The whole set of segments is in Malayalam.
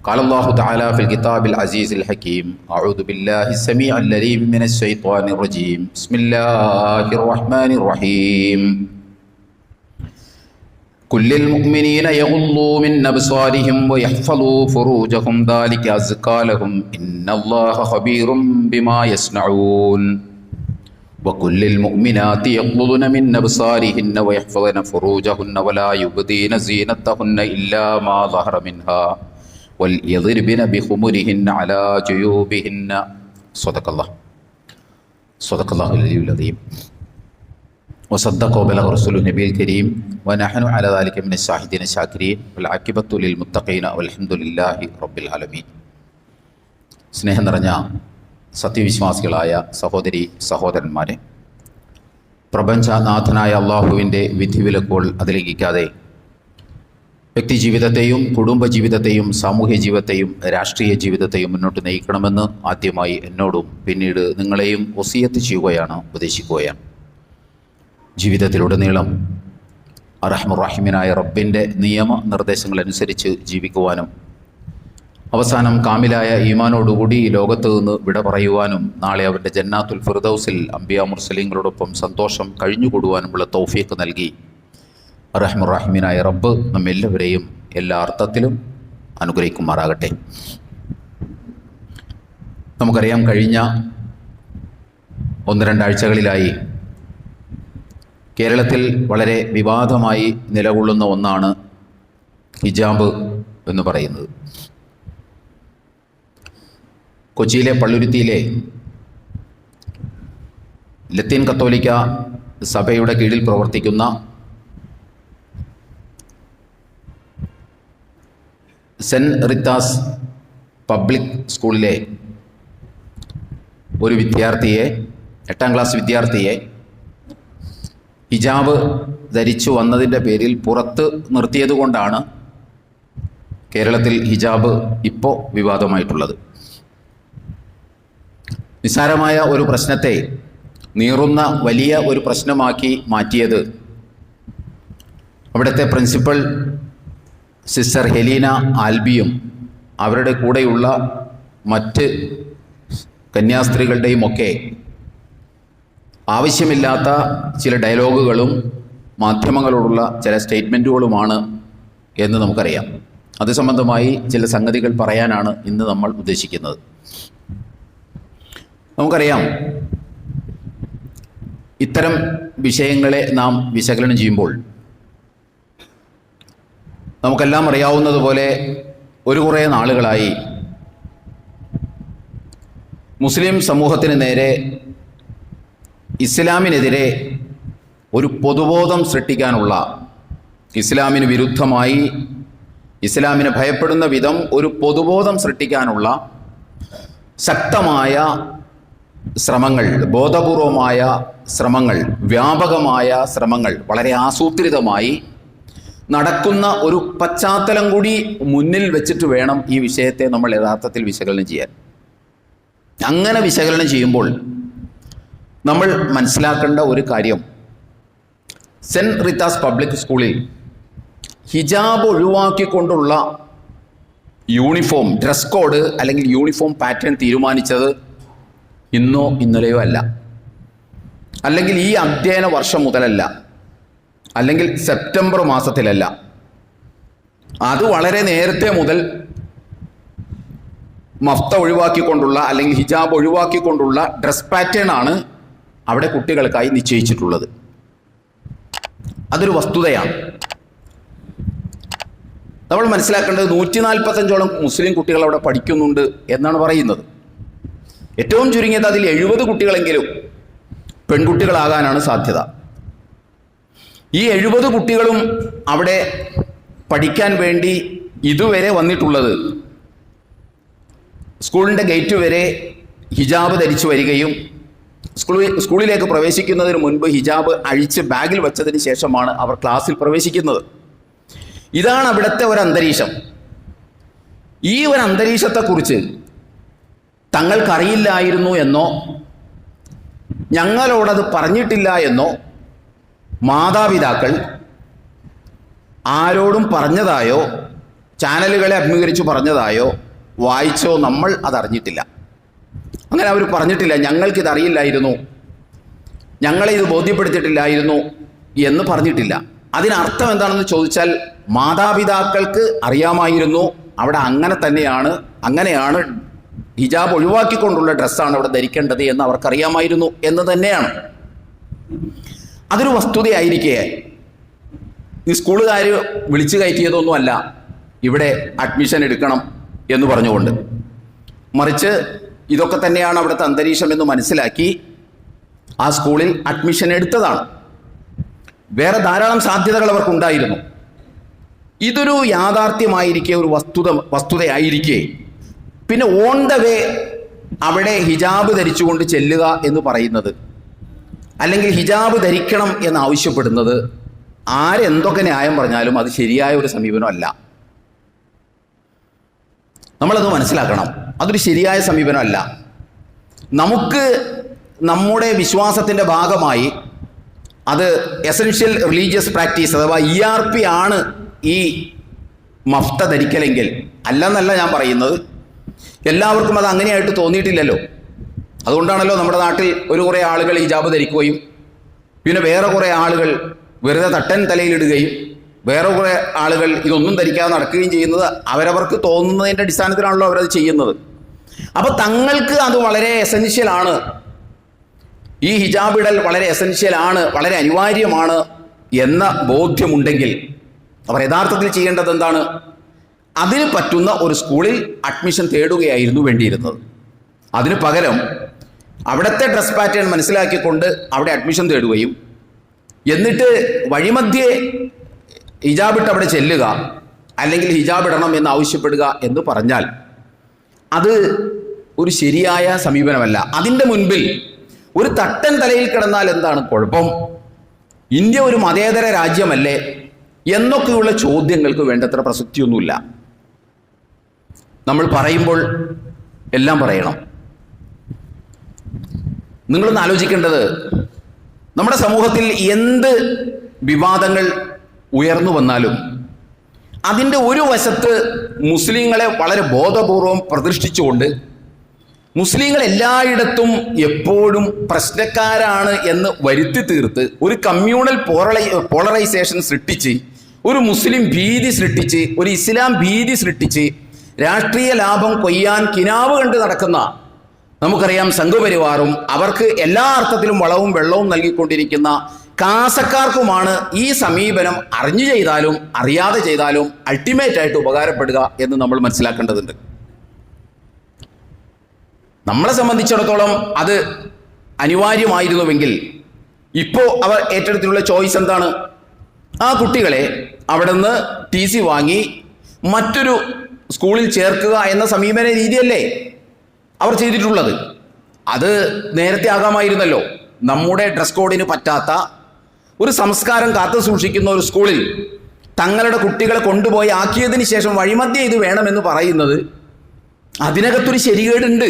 قال الله تعالى في الكتاب العزيز الحكيم أعوذ بالله السميع العليم من الشيطان الرجيم بسم الله الرحمن الرحيم كل المؤمنين يغضوا من أبصارهم ويحفظوا فروجهم ذلك أزكى لهم إن الله خبير بما يصنعون وكل المؤمنات يغضضن من أبصارهن ويحفظن فروجهن ولا يبدين زينتهن إلا ما ظهر منها وَلْيَضْرِبْنَ بِخُمُرِهِنَّ عَلَى جُيُوبِهِنَّ صدق الله العلي العظيم وصدق وبلغ رسوله النبي الكريم ونحن على ذلك من الشاهدين الشاكرين والعاقبة للمتقين والحمد لله رب العالمين. സ്നേഹം നിറഞ്ഞ സത്യവിശ്വാസികളായ സഹോദരി സഹോദരന്മാരെ, പ്രപഞ്ചനാഥനായ അള്ളാഹുവിൻ്റെ വിധിവിലക്കുകൾ അതിലംഘിക്കാതെ വ്യക്തി ജീവിതത്തെയും കുടുംബജീവിതത്തെയും സാമൂഹ്യ ജീവിതത്തെയും രാഷ്ട്രീയ ജീവിതത്തെയും മുന്നോട്ട് നയിക്കണമെന്ന് ആദ്യമായി എന്നോടും പിന്നീട് നിങ്ങളെയും വസിയത്ത് ചെയ്യുകയാണ്, ഉപദേശിക്കുകയാണ്. ജീവിതത്തിലുടനീളം അർഹമുർ-റഹീമിനായ റബ്ബിൻ്റെ നിയമ നിർദ്ദേശങ്ങളനുസരിച്ച് ജീവിക്കുവാനും അവസാനം കാമിലായ ഈമാനോടുകൂടി ഈ ലോകത്ത് നിന്ന് വിട പറയുവാനും നാളെ അവരുടെ ജന്നാത്തുൽ ഫിർദൗസിൽ അംബിയാ മുർസലീങ്ങളോടൊപ്പം സന്തോഷം കഴിഞ്ഞുകൂടുവാനുമുള്ള തൗഫീഖ് നൽകി അർഹമുർ-റഹീമിനായ റബ്ബ് നമ്മെല്ലാവരെയും എല്ലാ അർത്ഥത്തിലും അനുഗ്രഹിക്കുമാറാകട്ടെ. നമുക്കറിയാം, കഴിഞ്ഞ 1-2 ആഴ്ചകളിലായി കേരളത്തിൽ വളരെ വിവാദമായി നിലകൊള്ളുന്ന ഒന്നാണ് ഹിജാബ് എന്ന് പറയുന്നത്. കൊച്ചിയിലെ പള്ളുരുത്തിയിലെ ലത്തീൻ കത്തോലിക്ക സഭയുടെ കീഴിൽ പ്രവർത്തിക്കുന്ന സെൻറ്റ് റിത്താസ് പബ്ലിക് സ്കൂളിലെ ഒരു വിദ്യാർത്ഥിയെ, 8ാം ക്ലാസ് വിദ്യാർത്ഥിയെ ഹിജാബ് ധരിച്ചു വന്നതിൻ്റെ പേരിൽ പുറത്ത് നിർത്തിയതുകൊണ്ടാണ് കേരളത്തിൽ ഹിജാബ് ഇപ്പോൾ വിവാദമായിട്ടുള്ളത്. നിസ്സാരമായ ഒരു പ്രശ്നത്തെ നീറുന്ന വലിയ ഒരു പ്രശ്നമാക്കി മാറ്റിയത് അവിടുത്തെ പ്രിൻസിപ്പൽ സിസ്റ്റർ ഹെലീന ആൽബിയും അവരുടെ കൂടെയുള്ള മറ്റ് കന്യാസ്ത്രീകളുടെയും ഒക്കെ ആവശ്യമില്ലാത്ത ചില ഡയലോഗുകളും മാധ്യമങ്ങളോടുള്ള ചില സ്റ്റേറ്റ്മെൻറ്റുകളുമാണ് എന്ന് നമുക്കറിയാം. അത് സംബന്ധമായി ചില സംഗതികൾ പറയാനാണ് ഇന്ന് നമ്മൾ ഉദ്ദേശിക്കുന്നത്. നമുക്കറിയാം, ഇത്തരം വിഷയങ്ങളെ നാം വിശകലനം ചെയ്യുമ്പോൾ നമുക്കെല്ലാം അറിയാവുന്നതുപോലെ ഒരു കുറേ നാളുകളായി മുസ്ലിം സമൂഹത്തിന് നേരെ ഇസ്ലാമിനെതിരെ ഒരു പൊതുബോധം സൃഷ്ടിക്കാനുള്ള, ഇസ്ലാമിന് വിരുദ്ധമായി ഇസ്ലാമിനെ ഭയപ്പെടുന്ന വിധം ഒരു പൊതുബോധം സൃഷ്ടിക്കാനുള്ള ശക്തമായ ശ്രമങ്ങൾ, ബോധപൂർവമായ ശ്രമങ്ങൾ, വ്യാപകമായ ശ്രമങ്ങൾ വളരെ ആസൂത്രിതമായി നടക്കുന്ന ഒരു പശ്ചാത്തലം കൂടി മുന്നിൽ വെച്ചിട്ട് വേണം ഈ വിഷയത്തെ നമ്മൾ യഥാർത്ഥത്തിൽ വിശകലനം ചെയ്യാൻ. അങ്ങനെ വിശകലനം ചെയ്യുമ്പോൾ നമ്മൾ മനസ്സിലാക്കേണ്ട ഒരു കാര്യം, സെൻറ്റ് റിത്താസ് പബ്ലിക് സ്കൂളിൽ ഹിജാബ് ഒഴിവാക്കിക്കൊണ്ടുള്ള യൂണിഫോം, ഡ്രസ് കോഡ് അല്ലെങ്കിൽ യൂണിഫോം പാറ്റേൺ തീരുമാനിച്ചത് ഇന്നോ ഇന്നലെയോ അല്ല, അല്ലെങ്കിൽ ഈ അധ്യയന വർഷം മുതലല്ല, അല്ലെങ്കിൽ സെപ്റ്റംബർ മാസത്തിലല്ല. അത് വളരെ നേരത്തെ മുതൽ മഫ്ത ഒഴിവാക്കിക്കൊണ്ടുള്ള അല്ലെങ്കിൽ ഹിജാബ് ഒഴിവാക്കിക്കൊണ്ടുള്ള ഡ്രസ് പാറ്റേൺ ആണ് അവിടെ കുട്ടികൾക്കായി നിശ്ചയിച്ചിട്ടുള്ളത്. അതൊരു വസ്തുതയാണ്. നമ്മൾ മനസ്സിലാക്കേണ്ടത് 145ഓളം മുസ്ലിം കുട്ടികൾ അവിടെ പഠിക്കുന്നുണ്ട് എന്നാണ് പറയുന്നത്. ഏറ്റവും ചുരുങ്ങിയത് അതിൽ 70 കുട്ടികളെങ്കിലും പെൺകുട്ടികളാകാനാണ് സാധ്യത. ഈ 70 കുട്ടികളും അവിടെ പഠിക്കാൻ വേണ്ടി ഇതുവരെ വന്നിട്ടുള്ളത് സ്കൂളിൻ്റെ ഗേറ്റ് വരെ ഹിജാബ് ധരിച്ചു വരികയും സ്കൂളിലേക്ക് പ്രവേശിക്കുന്നതിന് മുൻപ് ഹിജാബ് അഴിച്ച് ബാഗിൽ വെച്ചതിന് ശേഷമാണ് അവർ ക്ലാസ്സിൽ പ്രവേശിക്കുന്നത്. ഇതാണ് അവിടുത്തെ ഒരു അന്തരീക്ഷം. ഈ ഒരു അന്തരീക്ഷത്തെക്കുറിച്ച് തങ്ങൾക്കറിയില്ലായിരുന്നു എന്നോ ഞങ്ങളോടത് പറഞ്ഞിട്ടില്ല എന്നോ മാതാപിതാക്കൾ ആരോടും പറഞ്ഞതായോ ചാനലുകളെ അഭിമുഖീകരിച്ച് പറഞ്ഞതായോ വായിച്ചോ നമ്മൾ അതറിഞ്ഞിട്ടില്ല. അങ്ങനെ അവർ പറഞ്ഞിട്ടില്ല, ഞങ്ങൾക്കിതറിയില്ലായിരുന്നു, ഞങ്ങളെ ഇത് ബോധ്യപ്പെടുത്തിയിട്ടില്ലായിരുന്നു എന്ന് പറഞ്ഞിട്ടില്ല. അതിനർത്ഥം എന്താണെന്ന് ചോദിച്ചാൽ മാതാപിതാക്കൾക്ക് അറിയാമായിരുന്നു അവിടെ അങ്ങനെയാണ് ഹിജാബ് ഒഴിവാക്കിക്കൊണ്ടുള്ള ഡ്രസ്സാണ് അവിടെ ധരിക്കേണ്ടത് എന്ന് അവർക്കറിയാമായിരുന്നു എന്ന് തന്നെയാണ്. അതൊരു വസ്തുതയായിരിക്കെ ഈ സ്കൂളുകാർ വിളിച്ചു കയറ്റിയതൊന്നുമല്ല ഇവിടെ അഡ്മിഷൻ എടുക്കണം എന്ന് പറഞ്ഞുകൊണ്ട്, മറിച്ച് ഇതൊക്കെ തന്നെയാണ് അവിടുത്തെ അന്തരീക്ഷം എന്ന് മനസ്സിലാക്കി ആ സ്കൂളിൽ അഡ്മിഷൻ എടുത്തതാണ്. വേറെ ധാരാളം സാധ്യതകൾ അവർക്കുണ്ടായിരുന്നു. ഇതൊരു യാഥാർത്ഥ്യമായിരിക്കെ, ഒരു വസ്തുതയായിരിക്കെ പിന്നെ ഓൺ ദ വേ അവിടെ ഹിജാബ് ധരിച്ചുകൊണ്ട് ചെല്ലുക എന്ന് പറയുന്നത്, അല്ലെങ്കിൽ ഹിജാബ് ധരിക്കണം എന്ന് ആവശ്യപ്പെടുന്നത് ആരെന്തൊക്കെ ന്യായം പറഞ്ഞാലും അത് ശരിയായ ഒരു സമീപനമല്ല. നമ്മളത് മനസ്സിലാക്കണം. അതൊരു ശരിയായ സമീപനമല്ല. നമുക്ക് നമ്മുടെ വിശ്വാസത്തിൻ്റെ ഭാഗമായി അത് എസൻഷ്യൽ റിലീജിയസ് പ്രാക്ടീസ് അഥവാ ERP ആണ് ഈ മഫ്ത ധരിക്കലെങ്കിൽ, അല്ലെന്നല്ല ഞാൻ പറയുന്നത്. എല്ലാവർക്കും അത് അങ്ങനെയായിട്ട് തോന്നിയിട്ടില്ലല്ലോ. അതുകൊണ്ടാണല്ലോ നമ്മുടെ നാട്ടിൽ കുറേ ആളുകൾ ഹിജാബ് ധരിക്കുകയും പിന്നെ വേറെ കുറേ ആളുകൾ വെറുതെ തട്ടൻ തലയിലിടുകയും വേറെ കുറേ ആളുകൾ ഇതൊന്നും ധരിക്കാതെ നടക്കുകയും ചെയ്യുന്നത്. അവരവർക്ക് തോന്നുന്നതിൻ്റെ അടിസ്ഥാനത്തിലാണല്ലോ അവരത് ചെയ്യുന്നത്. അപ്പോൾ തങ്ങൾക്ക് അത് വളരെ എസൻഷ്യലാണ്, ഈ ഹിജാബ് ഇടൽ വളരെ എസൻഷ്യലാണ്, വളരെ അനിവാര്യമാണ് എന്ന ബോധ്യമുണ്ടെങ്കിൽ അവർ യഥാർത്ഥത്തിൽ ചെയ്യേണ്ടത് എന്താണ്? അതിന് പറ്റുന്ന ഒരു സ്കൂളിൽ അഡ്മിഷൻ തേടുകയായിരുന്നു വേണ്ടിയിരുന്നത്. അതിന് പകരം അവിടുത്തെ ഡ്രസ് പാറ്റേൺ മനസ്സിലാക്കിക്കൊണ്ട് അവിടെ അഡ്മിഷൻ തേടുകയും എന്നിട്ട് വഴിമധ്യേ ഹിജാബിട്ട് അവിടെ ചെല്ലുക, അല്ലെങ്കിൽ ഹിജാബ് ഇടണം എന്ന് ആവശ്യപ്പെടുക എന്ന് പറഞ്ഞാൽ അത് ഒരു ശരിയായ സമീപനമല്ല. അതിൻ്റെ മുൻപിൽ ഒരു തട്ടൻ തലയിൽ കിടന്നാൽ എന്താണ് കുഴപ്പം? ഇന്ത്യ ഒരു മതേതര രാജ്യമല്ലേ എന്നൊക്കെയുള്ള ചോദ്യങ്ങൾക്ക് വേണ്ടത്ര പ്രസക്തിയൊന്നുമില്ല. നമ്മൾ പറയുമ്പോൾ എല്ലാം പറയണം. നിങ്ങളൊന്ന് ആലോചിക്കേണ്ടത്, നമ്മുടെ സമൂഹത്തിൽ എന്ത് വിവാദങ്ങൾ ഉയർന്നു വന്നാലും അതിൻ്റെ ഒരു വശത്ത് മുസ്ലിങ്ങളെ വളരെ ബോധപൂർവം പ്രതിഷ്ഠിച്ചുകൊണ്ട് മുസ്ലിങ്ങൾ എല്ലായിടത്തും എപ്പോഴും പ്രശ്നക്കാരാണ് എന്ന് വരുത്തി തീർത്ത് ഒരു കമ്മ്യൂണൽ പോളറൈസേഷൻ സൃഷ്ടിച്ച്, ഒരു മുസ്ലിം ഭീതി സൃഷ്ടിച്ച്, ഒരു ഇസ്ലാം ഭീതി സൃഷ്ടിച്ച് രാഷ്ട്രീയ ലാഭം കൊയ്യാൻ കിനാവ് കണ്ട് നടക്കുന്ന നമുക്കറിയാം സംഘപരിവാറും അവർക്ക് എല്ലാ അർത്ഥത്തിലും വളവും വെള്ളവും നൽകിക്കൊണ്ടിരിക്കുന്ന കാസക്കാർക്കുമാണ് ഈ സമീപനം അറിഞ്ഞു ചെയ്താലും അറിയാതെ ചെയ്താലും അൾട്ടിമേറ്റ് ആയിട്ട് ഉപകാരപ്പെടുക എന്ന് നമ്മൾ മനസ്സിലാക്കേണ്ടതുണ്ട്. നമ്മളെ സംബന്ധിച്ചിടത്തോളം അത് അനിവാര്യമായിരുന്നുവെങ്കിൽ ഇപ്പോൾ അവർ ഏറ്റെടുത്തിട്ടുള്ള ചോയ്സ് എന്താണ്? ആ കുട്ടികളെ അവിടെ നിന്ന് TC വാങ്ങി മറ്റൊരു സ്കൂളിൽ ചേർക്കുക എന്ന സമീപന രീതിയല്ലേ അവർ ചെയ്തിട്ടുള്ളത്. അത് നേരത്തെ ആകാമായിരുന്നല്ലോ. നമ്മുടെ ഡ്രസ് കോഡിന് പറ്റാത്ത ഒരു സംസ്കാരം കാത്തു സൂക്ഷിക്കുന്ന ഒരു സ്കൂളിൽ തങ്ങളുടെ കുട്ടികളെ കൊണ്ടുപോയി ആക്കിയതിന് ശേഷം വഴിമധ്യേ ഇത് വേണമെന്ന് പറയുന്നത്, അതിനകത്തൊരു ശരികേടുണ്ട്.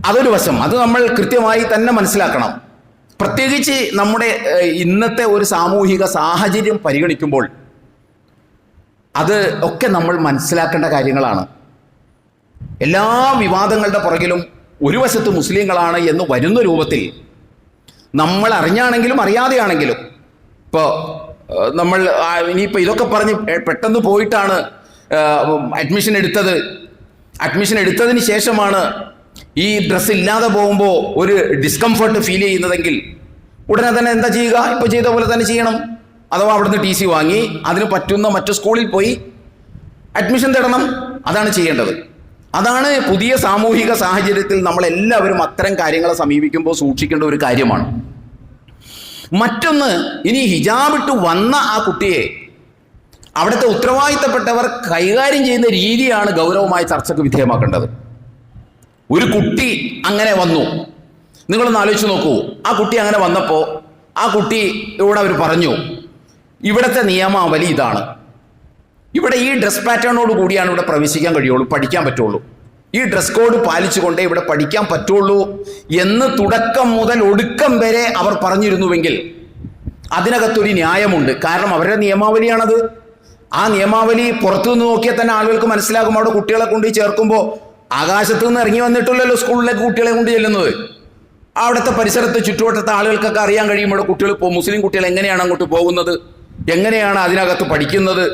അതൊരു വശം, അത് നമ്മൾ കൃത്യമായി തന്നെ മനസ്സിലാക്കണം. പ്രത്യേകിച്ച് നമ്മുടെ ഇന്നത്തെ ഒരു സാമൂഹിക സാഹചര്യം പരിഗണിക്കുമ്പോൾ അത് ഒക്കെ നമ്മൾ മനസ്സിലാക്കേണ്ട കാര്യങ്ങളാണ്. എല്ലാ വിവാദങ്ങളുടെ പുറകിലും ഒരു വശത്ത് മുസ്ലിങ്ങളാണ് എന്ന് വരുന്ന രൂപത്തിൽ നമ്മൾ അറിഞ്ഞാണെങ്കിലും അറിയാതെയാണെങ്കിലും, ഇപ്പോൾ നമ്മൾ ഇനിയിപ്പോൾ ഇതൊക്കെ പറഞ്ഞ് പെട്ടെന്ന് പോയിട്ടാണ് അഡ്മിഷൻ എടുത്തതിന് ശേഷമാണ് ഈ ഡ്രസ്സ് ഇല്ലാതെ പോകുമ്പോൾ ഒരു ഡിസ്കംഫർട്ട് ഫീൽ ചെയ്യുന്നതെങ്കിൽ ഉടനെ തന്നെ എന്താ ചെയ്യുക? ഇപ്പോൾ ചെയ്ത പോലെ തന്നെ ചെയ്യണം. അഥവാ അവിടുന്ന് TC വാങ്ങി അതിന് പറ്റുന്ന മറ്റു സ്കൂളിൽ പോയി അഡ്മിഷൻ തേടണം. അതാണ് ചെയ്യേണ്ടത്. അതാണ് പുതിയ സാമൂഹിക സാഹചര്യത്തിൽ നമ്മളെല്ലാവരും അത്തരം കാര്യങ്ങളെ സമീപിക്കുമ്പോൾ സൂക്ഷിക്കേണ്ട ഒരു കാര്യമാണ്. മറ്റൊന്ന്, ഇനി ഹിജാബിട്ട് വന്ന ആ കുട്ടിയെ അവിടുത്തെ ഉത്തരവാദിത്തപ്പെട്ടവർ കൈകാര്യം ചെയ്യുന്ന രീതിയാണ് ഗൗരവമായ ചർച്ചയ്ക്ക് വിധേയമാക്കേണ്ടത്. ഒരു കുട്ടി അങ്ങനെ വന്നു, നിങ്ങളൊന്ന് ആലോചിച്ച് നോക്കൂ. ആ കുട്ടി അങ്ങനെ വന്നപ്പോൾ ആ കുട്ടിയോട് അവർ പറഞ്ഞു, ഇവിടുത്തെ നിയമാവലി ഇതാണ്, ഇവിടെ ഈ ഡ്രസ് പാറ്റേണോട് കൂടിയാണ് ഇവിടെ പ്രവേശിക്കാൻ കഴിയുള്ളൂ, പഠിക്കാൻ പറ്റുള്ളൂ, ഈ ഡ്രസ് കോഡ് പാലിച്ചുകൊണ്ടേ ഇവിടെ പഠിക്കാൻ പറ്റുള്ളൂ എന്ന് തുടക്കം മുതൽ ഒടുക്കം വരെ അവർ പറഞ്ഞിരുന്നുവെങ്കിൽ അതിനകത്തൊരു ന്യായമുണ്ട്. കാരണം അവരുടെ നിയമാവലിയാണത്. ആ നിയമാവലി പുറത്തുനിന്ന് നോക്കിയാൽ തന്നെ ആളുകൾക്ക് മനസ്സിലാകും. അവിടെ കുട്ടികളെ കൊണ്ട് ചേർക്കുമ്പോൾ ആകാശത്തു നിന്ന് ഇറങ്ങി വന്നിട്ടില്ലല്ലോ സ്കൂളിലേക്ക് കുട്ടികളെ കൊണ്ട് ചെല്ലുന്നത്. അവിടുത്തെ പരിസരത്ത് ചുറ്റുവട്ടത്തെ ആളുകൾക്കൊക്കെ അറിയാൻ കഴിയും ഇവിടെ കുട്ടികൾ മുസ്ലിം കുട്ടികൾ എങ്ങനെയാണ് അങ്ങോട്ട് പോകുന്നത്, എങ്ങനെയാണ് അതിനകത്ത് പഠിക്കുന്നത്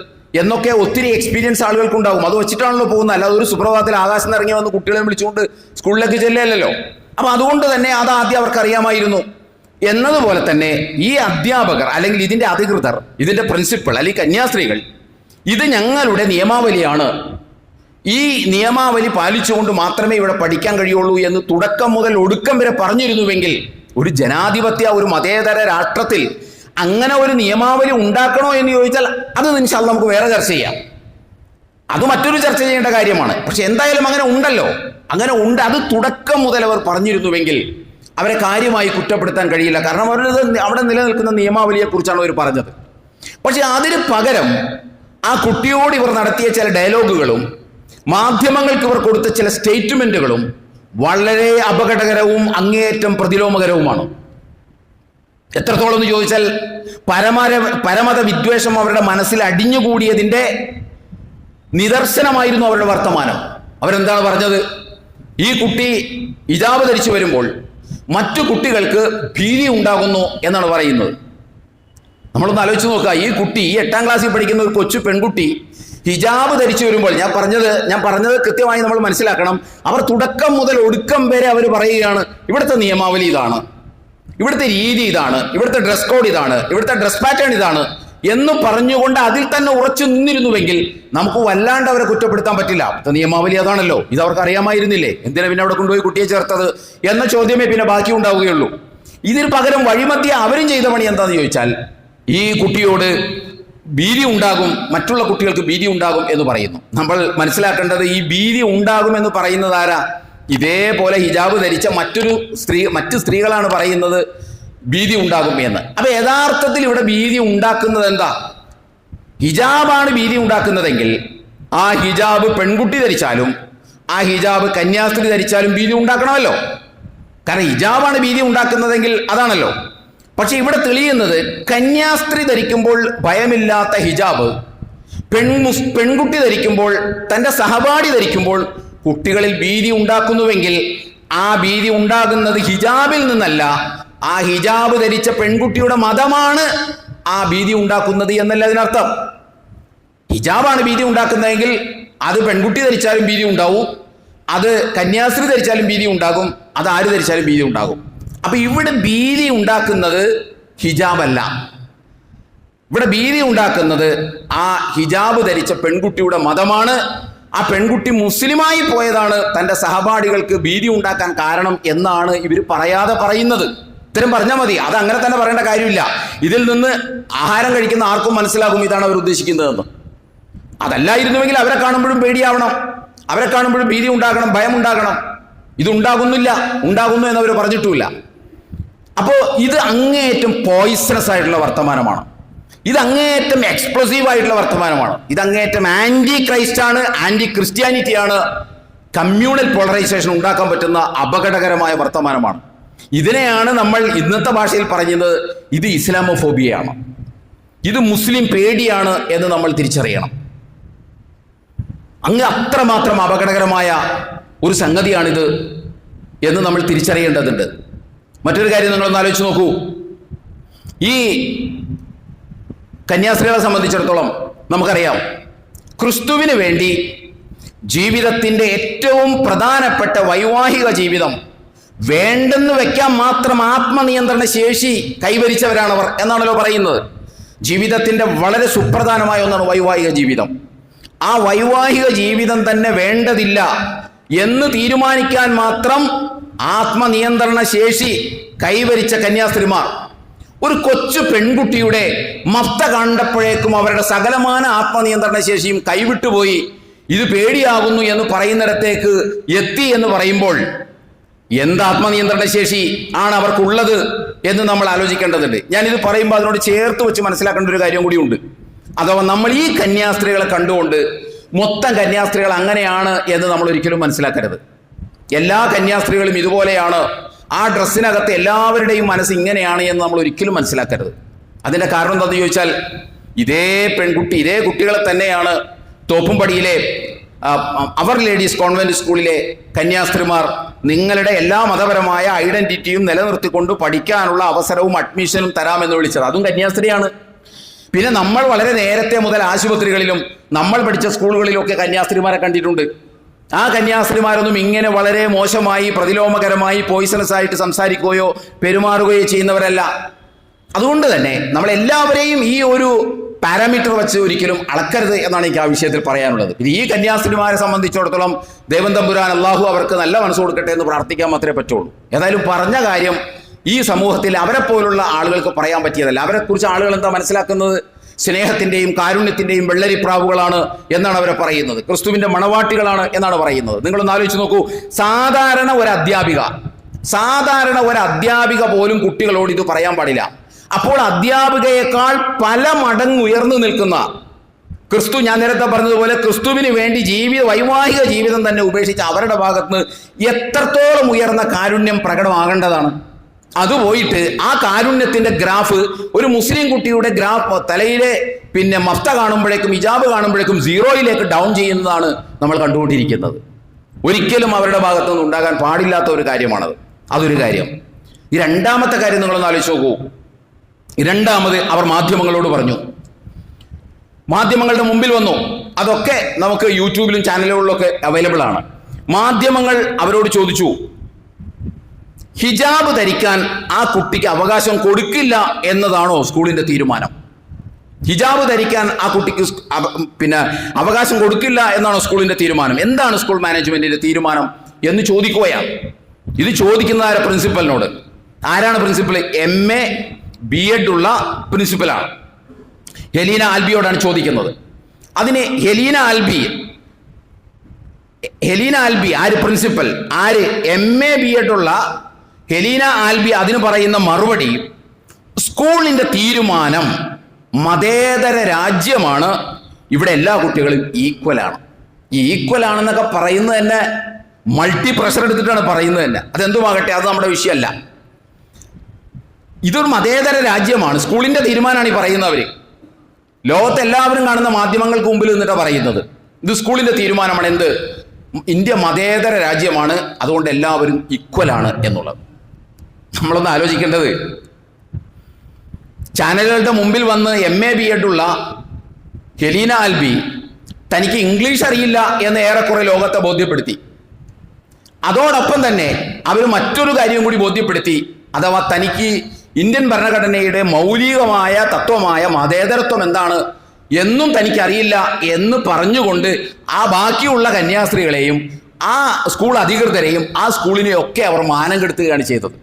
എന്നൊക്കെ ഒത്തിരി എക്സ്പീരിയൻസ് ആളുകൾക്കുണ്ടാവും. അത് വെച്ചിട്ടാണല്ലോ പോകുന്നത്. അല്ലാതെ ഒരു സുപ്രഭാതത്തിൽ ആകാശത്ത് നിന്ന് ഇറങ്ങി വന്ന് കുട്ടികളെ വിളിച്ചുകൊണ്ട് സ്കൂളിലേക്ക് ചെല്ലല്ലോ. അപ്പം അതുകൊണ്ട് തന്നെ അത് ആദ്യം അവർക്ക് അറിയാമായിരുന്നു. എന്നതുപോലെ തന്നെ ഈ അധ്യാപകർ അല്ലെങ്കിൽ ഇതിൻ്റെ അധികൃതർ, ഇതിൻ്റെ പ്രിൻസിപ്പൽ അല്ലെങ്കിൽ കന്യാസ്ത്രീകൾ, ഇത് ഞങ്ങളുടെ നിയമാവലിയാണ്, ഈ നിയമാവലി പാലിച്ചുകൊണ്ട് മാത്രമേ ഇവിടെ പഠിക്കാൻ കഴിയുള്ളൂ എന്ന് തുടക്കം മുതൽ ഒടുക്കം വരെ പറഞ്ഞിരുന്നുവെങ്കിൽ ഒരു ജനാധിപത്യ ഒരു മതേതര രാഷ്ട്രത്തിൽ അങ്ങനെ ഒരു നിയമാവലി ഉണ്ടാക്കണോ എന്ന് ചോദിച്ചാൽ അത് ഇൻഷാല്ലാഹ് നമുക്ക് വേറെ ചർച്ച ചെയ്യാം. അത് മറ്റൊരു ചർച്ച ചെയ്യേണ്ട കാര്യമാണ്. പക്ഷെ എന്തായാലും അങ്ങനെ ഉണ്ടല്ലോ, അങ്ങനെ ഉണ്ട്. അത് തുടക്കം മുതൽ അവർ പറഞ്ഞിരുന്നുവെങ്കിൽ അവരെ കാര്യമായി കുറ്റപ്പെടുത്താൻ കഴിയില്ല. കാരണം അവിടെ നിലനിൽക്കുന്ന നിയമാവലിയെക്കുറിച്ചാണ് അവർ പറഞ്ഞത്. പക്ഷെ അതിന് പകരം ആ കുട്ടിയോട് ഇവർ നടത്തിയ ചില ഡയലോഗുകളും മാധ്യമങ്ങൾക്ക് ഇവർ കൊടുത്ത ചില സ്റ്റേറ്റ്മെന്റുകളും വളരെ അപകടകരവും അങ്ങേയറ്റം പ്രതിലോമകരവുമാണ്. എത്രത്തോളം എന്ന് ചോദിച്ചാൽ പരമത വിദ്വേഷം അവരുടെ മനസ്സിൽ അടിഞ്ഞുകൂടിയതിൻ്റെ നിദർശനമായിരുന്നു അവരുടെ വർത്തമാനം. അവരെന്താണ് പറഞ്ഞത്? ഈ കുട്ടി ഹിജാബ് ധരിച്ചു വരുമ്പോൾ മറ്റു കുട്ടികൾക്ക് ഭീതി ഉണ്ടാകുന്നു എന്നാണ് പറയുന്നത്. നമ്മളൊന്ന് ആലോചിച്ച് നോക്കുക. ഈ കുട്ടി, ഈ 8ാം ക്ലാസ്സിൽ പഠിക്കുന്ന ഒരു കൊച്ചു പെൺകുട്ടി ഹിജാബ് ധരിച്ചു വരുമ്പോൾ, ഞാൻ പറഞ്ഞത് കൃത്യമായി നമ്മൾ മനസ്സിലാക്കണം. അവർ തുടക്കം മുതൽ ഒടുക്കം വരെ അവർ പറയുകയാണ് ഇവിടുത്തെ നിയമാവലി ഇതാണ്, ഇവിടുത്തെ രീതി ഇതാണ്, ഇവിടുത്തെ ഡ്രസ് കോഡ് ഇതാണ്, ഇവിടുത്തെ ഡ്രസ് പാറ്റേൺ ഇതാണ് എന്ന് പറഞ്ഞുകൊണ്ട് അതിൽ തന്നെ ഉറച്ചു നിന്നിരുന്നുവെങ്കിൽ നമുക്ക് വല്ലാണ്ട് അവരെ കുറ്റപ്പെടുത്താൻ പറ്റില്ല. ഇവിടുത്തെ നിയമാവലി അതാണല്ലോ, ഇത് അവർക്ക് അറിയാമായിരുന്നില്ലേ, എന്തിനാ പിന്നെ അവിടെ കൊണ്ടുപോയി കുട്ടിയെ ചേർത്തത് എന്ന ചോദ്യമേ പിന്നെ ബാക്കി ഉണ്ടാവുകയുള്ളൂ. ഇതിന് പകരം വഴിമധ്യ അവരും ചെയ്ത പണി എന്താണെന്ന് ചോദിച്ചാൽ ഈ കുട്ടിയോട് ഭീതി ഉണ്ടാകും, മറ്റുള്ള കുട്ടികൾക്ക് ഭീതി ഉണ്ടാകും എന്ന് പറയുന്നു. നമ്മൾ മനസ്സിലാക്കേണ്ടത് ഈ ഭീതി ഉണ്ടാകും എന്ന് പറയുന്നത് ആരാ? ഇതേപോലെ ഹിജാബ് ധരിച്ച മറ്റു സ്ത്രീകളാണ് പറയുന്നത് ഭീതി ഉണ്ടാകും എന്ന്. അപ്പൊ യഥാർത്ഥത്തിൽ ഇവിടെ ഭീതി ഉണ്ടാക്കുന്നത് എന്താ? ഹിജാബാണ് ഭീതി ഉണ്ടാക്കുന്നതെങ്കിൽ ആ ഹിജാബ് പെൺകുട്ടി ധരിച്ചാലും ആ ഹിജാബ് കന്യാസ്ത്രീ ധരിച്ചാലും ഭീതി ഉണ്ടാക്കണമല്ലോ. കാരണം ഹിജാബാണ് ഭീതി ഉണ്ടാക്കുന്നതെങ്കിൽ അതാണല്ലോ. പക്ഷെ ഇവിടെ തെളിയുന്നത് കന്യാസ്ത്രീ ധരിക്കുമ്പോൾ ഭയമില്ലാത്ത ഹിജാബ് പെൺകുട്ടി ധരിക്കുമ്പോൾ, തൻ്റെ സഹപാഠി ധരിക്കുമ്പോൾ കുട്ടികളിൽ ഭീതി ഉണ്ടാക്കുന്നുവെങ്കിൽ ആ ഭീതി ഉണ്ടാകുന്നത് ഹിജാബിൽ നിന്നല്ല, ആ ഹിജാബ് ധരിച്ച പെൺകുട്ടിയുടെ മതമാണ് ആ ഭീതി ഉണ്ടാക്കുന്നത് എന്നല്ല അതിനർത്ഥം. ഹിജാബാണ് ഭീതി ഉണ്ടാക്കുന്നതെങ്കിൽ അത് പെൺകുട്ടി ധരിച്ചാലും ഭീതി ഉണ്ടാവും, അത് കന്യാസ്ത്രീ ധരിച്ചാലും ഭീതി ഉണ്ടാകും, അത് ആര് ധരിച്ചാലും ഭീതി ഉണ്ടാകും. അപ്പൊ ഇവിടെ ഭീതി ഉണ്ടാക്കുന്നത് ഹിജാബല്ല. ഇവിടെ ഭീതി ഉണ്ടാക്കുന്നത് ആ ഹിജാബ് ധരിച്ച പെൺകുട്ടിയുടെ മതമാണ്. ആ പെൺകുട്ടി മുസ്ലിമായി പോയതാണ് തൻ്റെ സഹപാഠികൾക്ക് ഭീതി ഉണ്ടാക്കാൻ കാരണം എന്നാണ് ഇവർ പറയാതെ പറയുന്നത്. ഇത്തരം പറഞ്ഞാൽ മതി, അത് അങ്ങനെ തന്നെ പറയേണ്ട കാര്യമില്ല. ഇതിൽ നിന്ന് ആഹാരം കഴിക്കുന്ന ആർക്കും മനസ്സിലാകും ഇതാണ് അവർ ഉദ്ദേശിക്കുന്നതെന്ന്. അതല്ലായിരുന്നുവെങ്കിൽ അവരെ കാണുമ്പോഴും പേടിയാവണം, അവരെ കാണുമ്പോഴും ഭീതി ഉണ്ടാകണം, ഭയം ഉണ്ടാകണം. ഇതുണ്ടാകുന്നില്ല, ഉണ്ടാകുന്നു എന്നവർ പറഞ്ഞിട്ടുമില്ല. അപ്പോൾ ഇത് അങ്ങേയറ്റം പോയിസണസ് ആയിട്ടുള്ള വർത്തമാനമാണ്, ഇത് അങ്ങേയറ്റം എക്സ്പ്ലോസീവ് ആയിട്ടുള്ള വർത്തമാനമാണ്, ഇത് അങ്ങേയറ്റം ആന്റി ക്രൈസ്റ്റ് ആണ്, ആന്റി ക്രിസ്ത്യാനിറ്റിയാണ്, കമ്മ്യൂണൽ പോളറൈസേഷൻ ഉണ്ടാക്കാൻ പറ്റുന്ന അപകടകരമായ വർത്തമാനമാണ്. ഇതിനെയാണ് നമ്മൾ ഇന്നത്തെ ഭാഷയിൽ പറഞ്ഞത് ഇത് ഇസ്ലാമോഫോബിയയാണ്, ഇത് മുസ്ലിം പേടിയാണ് എന്ന് നമ്മൾ തിരിച്ചറിയണം. അങ്ങ് അത്രമാത്രം അപകടകരമായ ഒരു സംഗതിയാണിത് എന്ന് നമ്മൾ തിരിച്ചറിയേണ്ടതുണ്ട്. മറ്റൊരു കാര്യം നിങ്ങളൊന്ന് ആലോചിച്ച് നോക്കൂ. ഈ കന്യാസ്ത്രീകളെ സംബന്ധിച്ചിടത്തോളം നമുക്കറിയാം, ക്രിസ്തുവിന് വേണ്ടി ജീവിതത്തിൻ്റെ ഏറ്റവും പ്രധാനപ്പെട്ട വൈവാഹിക ജീവിതം വേണ്ടെന്ന് വെക്കാൻ മാത്രം ആത്മനിയന്ത്രണ ശേഷി കൈവരിച്ചവരാണവർ എന്നാണല്ലോ പറയുന്നത്. ജീവിതത്തിൻ്റെ വളരെ സുപ്രധാനമായ ഒന്നാണ് വൈവാഹിക ജീവിതം. ആ വൈവാഹിക ജീവിതം തന്നെ വേണ്ടതില്ല എന്ന് തീരുമാനിക്കാൻ മാത്രം ആത്മനിയന്ത്രണ ശേഷി കൈവരിച്ച കന്യാസ്ത്രീമാർ ഒരു കൊച്ചു പെൺകുട്ടിയുടെ മഫ്ത കണ്ടപ്പോഴേക്കും അവരുടെ സകലമാന ആത്മനിയന്ത്രണ ശേഷിയും കൈവിട്ടുപോയി, ഇത് പേടിയാകുന്നു എന്ന് പറയുന്നിടത്തേക്ക് എത്തി എന്ന് പറയുമ്പോൾ എന്ത് ആത്മനിയന്ത്രണ ശേഷി ആണ് അവർക്കുള്ളത് എന്ന് നമ്മൾ ആലോചിക്കേണ്ടതുണ്ട്. ഞാനിത് പറയുമ്പോൾ അതിനോട് ചേർത്ത് വെച്ച് മനസ്സിലാക്കേണ്ട ഒരു കാര്യം കൂടിയുണ്ട്. അഥവാ നമ്മൾ ഈ കന്യാസ്ത്രീകളെ കണ്ടുകൊണ്ട് മൊത്തം കന്യാസ്ത്രീകൾ അങ്ങനെയാണ് എന്ന് നമ്മൾ ഒരിക്കലും മനസ്സിലാക്കരുത്. എല്ലാ കന്യാസ്ത്രീകളും ഇതുപോലെയാണ്, ആ ഡ്രസ്സിനകത്ത് എല്ലാവരുടെയും മനസ്സ് ഇങ്ങനെയാണ് എന്ന് നമ്മൾ ഒരിക്കലും മനസ്സിലാക്കരുത്. അതിൻ്റെ കാരണം എന്താണെന്ന് ചോദിച്ചാൽ ഇതേ പെൺകുട്ടി, ഇതേ കുട്ടികളെ തന്നെയാണ് തോപ്പുംപടിയിലെ അവർ ലേഡീസ് കോൺവെന്റ് സ്കൂളിലെ കന്യാസ്ത്രീമാർ നിങ്ങളുടെ എല്ലാ മതപരമായ ഐഡന്റിറ്റിയും നിലനിർത്തിക്കൊണ്ട് പഠിക്കാനുള്ള അവസരവും അഡ്മിഷനും തരാമെന്ന് വിളിച്ചത്. അതും കന്യാസ്ത്രീയാണ്. പിന്നെ നമ്മൾ വളരെ നേരത്തെ മുതൽ ആശുപത്രികളിലും നമ്മൾ പഠിച്ച സ്കൂളുകളിലും ഒക്കെ കന്യാസ്ത്രീമാരെ കണ്ടിട്ടുണ്ട്. ആ കന്യാസ്ത്രീമാരൊന്നും ഇങ്ങനെ വളരെ മോശമായി, പ്രതിലോമകരമായി, പോയിസണസ് ആയിട്ട് സംസാരിക്കുകയോ പെരുമാറുകയോ ചെയ്യുന്നവരല്ല. അതുകൊണ്ട് തന്നെ നമ്മളെല്ലാവരെയും ഈ ഒരു പാരാമീറ്റർ വെച്ച് ഒരിക്കലും അളക്കരുത് എന്നാണ് എനിക്ക് ആ വിഷയത്തിൽ പറയാനുള്ളത്. ഈ കന്യാസ്ത്രീമാരെ സംബന്ധിച്ചിടത്തോളം ദൈവം തമ്പുരാൻ അള്ളാഹു അവർക്ക് നല്ല മനസ്സ് കൊടുക്കട്ടെ എന്ന് പ്രാർത്ഥിക്കാൻ മാത്രമേ പറ്റുള്ളൂ. ഏതായാലും പറഞ്ഞ കാര്യം ഈ സമൂഹത്തിൽ അവരെ പോലുള്ള ആളുകൾക്ക് പറയാൻ പറ്റിയതല്ല. അവരെക്കുറിച്ച് ആളുകൾ എന്താ മനസ്സിലാക്കുന്നത്? സ്നേഹത്തിൻ്റെയും കാരുണ്യത്തിൻ്റെയും വെള്ളരിപ്രാവുകളാണ് എന്നാണ് അവരെ പറയുന്നത്. ക്രിസ്തുവിൻ്റെ മണവാട്ടികളാണ് എന്നാണ് പറയുന്നത്. നിങ്ങളൊന്ന് ആലോചിച്ച് നോക്കൂ. സാധാരണ ഒരു അധ്യാപിക പോലും കുട്ടികളോട് ഇത് പറയാൻ പാടില്ല. അപ്പോൾ അധ്യാപികയേക്കാൾ പല മടങ്ങ് ഉയർന്നു നിൽക്കുന്ന ക്രിസ്തു, ഞാൻ നേരത്തെ പറഞ്ഞതുപോലെ ക്രിസ്തുവിന് വേണ്ടി വൈവാഹിക ജീവിതം തന്നെ ഉപേക്ഷിച്ച് അവരുടെ ഭാഗത്ത് എത്രത്തോളം ഉയർന്ന കാരുണ്യം പ്രകടമാകേണ്ടതാണ്. അത് പോയിട്ട് ആ കാരുണ്യത്തിന്റെ ഗ്രാഫ് ഒരു മുസ്ലിം കുട്ടിയുടെ ഗ്രാഫ് തലയിലെ മഫ്ത കാണുമ്പോഴേക്കും ഹിജാബ് കാണുമ്പോഴേക്കും 0യിലേക്ക് ഡൗൺ ചെയ്യുന്നതാണ് നമ്മൾ കണ്ടുകൊണ്ടിരിക്കുന്നത്. ഒരിക്കലും അവരുടെ ഭാഗത്തു നിന്ന് ഉണ്ടാകാൻ പാടില്ലാത്ത ഒരു കാര്യമാണത്. അതൊരു കാര്യം. ഈ രണ്ടാമത്തെ കാര്യം നിങ്ങളൊന്ന് ആലോചിച്ച് നോക്കൂ. രണ്ടാമത് അവർ മാധ്യമങ്ങളോട് പറഞ്ഞു. മാധ്യമങ്ങളുടെ മുമ്പിൽ വന്നു. അതൊക്കെ നമുക്ക് യൂട്യൂബിലും ചാനലുകളിലൊക്കെ അവൈലബിൾ ആണ്. മാധ്യമങ്ങൾ അവരോട് ചോദിച്ചു, ഹിജാബ് ധരിക്കാൻ ആ കുട്ടിക്ക് അവകാശം കൊടുക്കില്ല എന്നതാണോ സ്കൂളിന്റെ തീരുമാനം? ഹിജാബ് ധരിക്കാൻ ആ കുട്ടിക്ക് അവകാശം കൊടുക്കില്ല എന്നാണോ സ്കൂളിന്റെ തീരുമാനം? എന്താണ് സ്കൂൾ മാനേജ്മെന്റിന്റെ തീരുമാനം എന്ന് ചോദിക്കുകയാണ്. ഇത് ചോദിക്കുന്ന പ്രിൻസിപ്പലിനോട്. ആരാണ് പ്രിൻസിപ്പൽ? MA B.Ed ഉള്ള പ്രിൻസിപ്പലാണ്. ഹെലീന ആൽബിയോടാണ് ചോദിക്കുന്നത്. അതിന് ഹെലീന ആൽബി ആര്? പ്രിൻസിപ്പൽ. ആര്? MA B.Ed ഉള്ള ഹെലീന ആൽബി അതിന് പറയുന്ന മറുപടി, സ്കൂളിന്റെ തീരുമാനം മതേതര രാജ്യമാണ്, ഇവിടെ എല്ലാ കുട്ടികളും ഈക്വലാണ്. ഈ ഈക്വൽ ആണെന്നൊക്കെ പറയുന്നത് തന്നെ മൾട്ടി പ്രഷർ എടുത്തിട്ടാണ് പറയുന്നത് തന്നെ. അതെന്തുമാകട്ടെ, അത് നമ്മുടെ വിഷയമല്ല. ഇതൊരു മതേതര രാജ്യമാണ്, സ്കൂളിന്റെ തീരുമാനമാണ് ഈ പറയുന്നവര്. ലോകത്തെ എല്ലാവരും കാണുന്ന മാധ്യമങ്ങൾക്ക് മുമ്പിൽ നിന്നിട്ടാണ് പറയുന്നത് ഇത് സ്കൂളിന്റെ തീരുമാനമാണ്. എന്ത്? ഇന്ത്യ മതേതര രാജ്യമാണ്, അതുകൊണ്ട് എല്ലാവരും ഈക്വലാണ് എന്നുള്ളത്. നമ്മളൊന്ന് ആലോചിക്കേണ്ടത്, ചാനലുകളുടെ മുമ്പിൽ വന്ന് MA B.Ed ഉള്ള ഹെലീന ആൽബി തനിക്ക് ഇംഗ്ലീഷ് അറിയില്ല എന്ന് ഏറെക്കുറെ ലോകത്തെ ബോധ്യപ്പെടുത്തി. അതോടൊപ്പം തന്നെ അവർ മറ്റൊരു കാര്യം കൂടി ബോധ്യപ്പെടുത്തി. അഥവാ തനിക്ക് ഇന്ത്യൻ ഭരണഘടനയുടെ മൗലികമായ തത്വമായ മതേതരത്വം എന്താണ് എന്നും തനിക്കറിയില്ല എന്ന് പറഞ്ഞുകൊണ്ട് ആ ബാക്കിയുള്ള കന്യാസ്ത്രീകളെയും ആ സ്കൂൾ അധികൃതരെയും ആ സ്കൂളിനെയൊക്കെ അവർ മാനം കെടുത്തുകയാണ് ചെയ്തത്.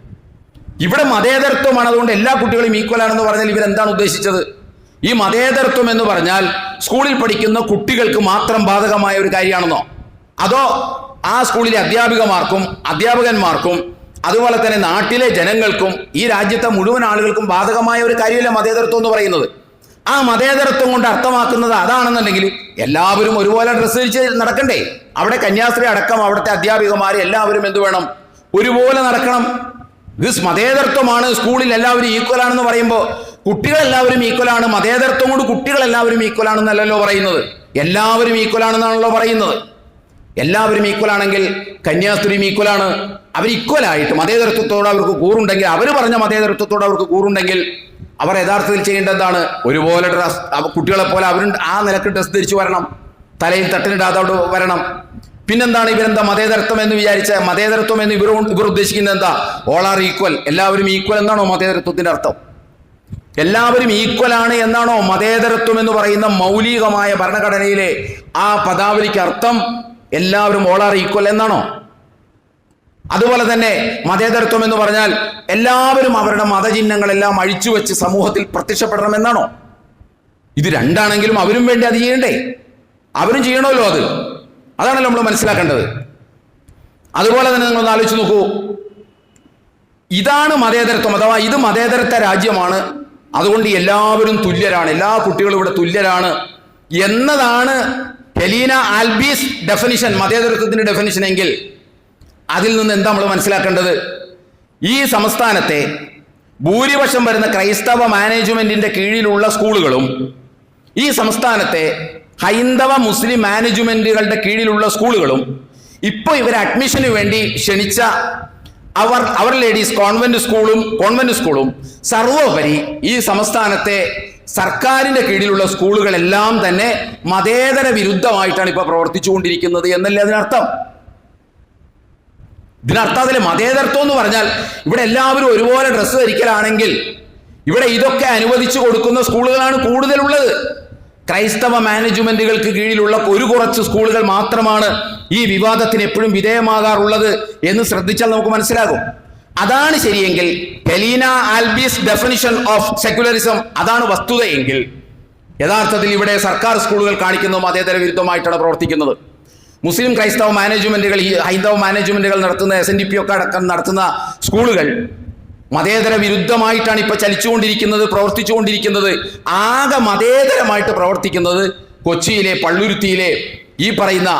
ഇവിടെ മതേതരത്വമാണ്, അതുകൊണ്ട് എല്ലാ കുട്ടികളും ഈക്വലാണെന്ന് പറഞ്ഞാൽ ഇവരെന്താണ് ഉദ്ദേശിച്ചത്? ഈ മതേതരത്വം എന്ന് പറഞ്ഞാൽ സ്കൂളിൽ പഠിക്കുന്ന കുട്ടികൾക്ക് മാത്രം ബാധകമായ ഒരു കാര്യമാണെന്നോ? അതോ ആ സ്കൂളിലെ അധ്യാപകന്മാർക്കും അതുപോലെ തന്നെ നാട്ടിലെ ജനങ്ങൾക്കും ഈ രാജ്യത്തെ മുഴുവൻ ആളുകൾക്കും ബാധകമായ ഒരു കാര്യമല്ല മതേതരത്വം എന്ന് പറയുന്നത്. ആ മതേതരത്വം കൊണ്ട് അർത്ഥമാക്കുന്നത് അതാണെന്നുണ്ടെങ്കിൽ എല്ലാവരും ഒരുപോലെ ഡ്രസ്സ് ധരിച്ച് നടക്കണ്ടേ? അവിടെ കന്യാസ്ത്രീ അടക്കം അവിടുത്തെ അധ്യാപികമാർ എല്ലാവരും എന്ത് വേണം? ഒരുപോലെ നടക്കണം. ഇത് മതേതരത്വമാണ്, സ്കൂളിൽ എല്ലാവരും ഈക്വലാണെന്ന് പറയുമ്പോൾ കുട്ടികളെല്ലാവരും ഈക്വലാണ്, മതേതരത്വം കൊണ്ട് കുട്ടികളെല്ലാവരും ഈക്വലാണെന്നല്ലല്ലോ പറയുന്നത്. എല്ലാവരും ഈക്വലാണെന്നാണല്ലോ പറയുന്നത്. എല്ലാവരും ഈക്വലാണെങ്കിൽ കന്യാസ്ത്രീയും ഈക്വലാണ്. അവർ ഈക്വലായിട്ട് മതേതരത്വത്തോട് അവർക്ക് കൂറുണ്ടെങ്കിൽ, അവർ പറഞ്ഞ മതേതരത്വത്തോട് അവർക്ക് കൂറുണ്ടെങ്കിൽ അവർ യഥാർത്ഥത്തിൽ ചെയ്യേണ്ടതാണ് ഒരുപോലെ ഡ്രസ്, കുട്ടികളെ പോലെ അവരും ആ നിലക്ക് ഡ്രസ് ധരിച്ചു വരണം, തലയിൽ തട്ടിനിടാതെ അവിടെ വരണം. പിന്നെന്താണ് ഇവരെന്താ മതേതരത്വം എന്ന് വിചാരിച്ച? മതേതരത്വം എന്ന് ഇവർ ഉദ്ദേശിക്കുന്നത് എന്താ? ഓൾ ആർ ഈക്വൽ, എല്ലാവരും ഈക്വൽ എന്നാണോ മതേതരത്വത്തിന്റെ അർത്ഥം? എല്ലാവരും ഈക്വലാണ് എന്നാണോ മതേതരത്വം എന്ന് പറയുന്ന മൗലികമായ ഭരണഘടനയിലെ ആ പദാവലിക്ക് അർത്ഥം? എല്ലാവരും ഓൾ ആർ ഈക്വൽ എന്നാണോ? അതുപോലെ തന്നെ മതേതരത്വം എന്ന് പറഞ്ഞാൽ എല്ലാവരും അവരുടെ മതചിഹ്നങ്ങളെല്ലാം അഴിച്ചുവെച്ച് സമൂഹത്തിൽ പ്രത്യക്ഷപ്പെടണം എന്നാണോ? ഇത് രണ്ടാണെങ്കിലും അവരും വേണ്ടി അത് ചെയ്യണ്ടേ? അവരും ചെയ്യണമല്ലോ. അതാണല്ലോ നമ്മൾ മനസ്സിലാക്കേണ്ടത്. അതുപോലെ തന്നെ നിങ്ങളൊന്ന് ആലോചിച്ച് നോക്കൂ. ഇതാണ് മതേതരത്വം, അഥവാ ഇത് മതേതരത്വ രാജ്യമാണ്, അതുകൊണ്ട് എല്ലാവരും തുല്യരാണ്, എല്ലാ കുട്ടികളും ഇവിടെ തുല്യരാണ് എന്നതാണ് ഹെലീന ആൽബീസ് ഡെഫിനിഷൻ, മതേതരത്വത്തിന്റെ ഡെഫിനിഷൻ എങ്കിൽ അതിൽ നിന്ന് എന്താ നമ്മൾ മനസ്സിലാക്കേണ്ടത്? ഈ സംസ്ഥാനത്തെ ഭൂരിപക്ഷം വരുന്ന ക്രൈസ്തവ മാനേജ്മെന്റിന്റെ കീഴിലുള്ള സ്കൂളുകളും ഈ സംസ്ഥാനത്തെ ഹൈന്ദവ മുസ്ലിം മാനേജ്മെന്റുകളുടെ കീഴിലുള്ള സ്കൂളുകളും ഇപ്പോൾ ഇവരെ അഡ്മിഷന് വേണ്ടി ക്ഷണിച്ച അവർ ലേഡീസ് കോൺവെന്റ് സ്കൂളും സർവോപരി ഈ സംസ്ഥാനത്തെ സർക്കാരിന്റെ കീഴിലുള്ള സ്കൂളുകളെല്ലാം തന്നെ മതേതര വിരുദ്ധമായിട്ടാണ് ഇപ്പൊ പ്രവർത്തിച്ചുകൊണ്ടിരിക്കുന്നത് എന്നല്ലേ അതിനർത്ഥം. അതിലെ മതേതരത്വം എന്ന് പറഞ്ഞാൽ ഇവിടെ എല്ലാവരും ഒരുപോലെ ഡ്രസ്സ് ധരിക്കലാണെങ്കിൽ ഇവിടെ ഇതൊക്കെ അനുവദിച്ചു കൊടുക്കുന്ന സ്കൂളുകളാണ് കൂടുതലുള്ളത്. ക്രൈസ്തവ മാനേജ്മെന്റുകൾക്ക് കീഴിലുള്ള കുറച്ച് സ്കൂളുകൾ മാത്രമാണ് ഈ വിവാദത്തിന് എപ്പോഴും വിധേയമാകാറുള്ളത് എന്ന് ശ്രദ്ധിച്ചാൽ നമുക്ക് മനസ്സിലാകും. അതാണ് ശരിയെങ്കിൽ, ഹെലീന ആൽബീസ് ഡെഫിനിഷൻ ഓഫ് സെക്യുലറിസം അതാണ് വസ്തുതയെങ്കിൽ, യഥാർത്ഥത്തിൽ ഇവിടെ സർക്കാർ സ്കൂളുകൾ കാണിക്കുന്നത് മതേതര വിരുദ്ധമായിട്ടാണ് പ്രവർത്തിക്കുന്നത്. മുസ്ലിം ക്രൈസ്തവ മാനേജ്മെന്റുകൾ, ഈ ഹൈന്ദവ മാനേജ്മെന്റുകൾ നടത്തുന്ന SNDP ഒക്കെ അടക്കം നടത്തുന്ന സ്കൂളുകൾ മതേതര വിരുദ്ധമായിട്ടാണ് ഇപ്പൊ ചലിച്ചുകൊണ്ടിരിക്കുന്നത്, പ്രവർത്തിച്ചുകൊണ്ടിരിക്കുന്നത്. ആകെ മതേതരമായിട്ട് പ്രവർത്തിക്കുന്നത് കൊച്ചിയിലെ പള്ളുരുത്തിയിലെ ഈ പറയുന്ന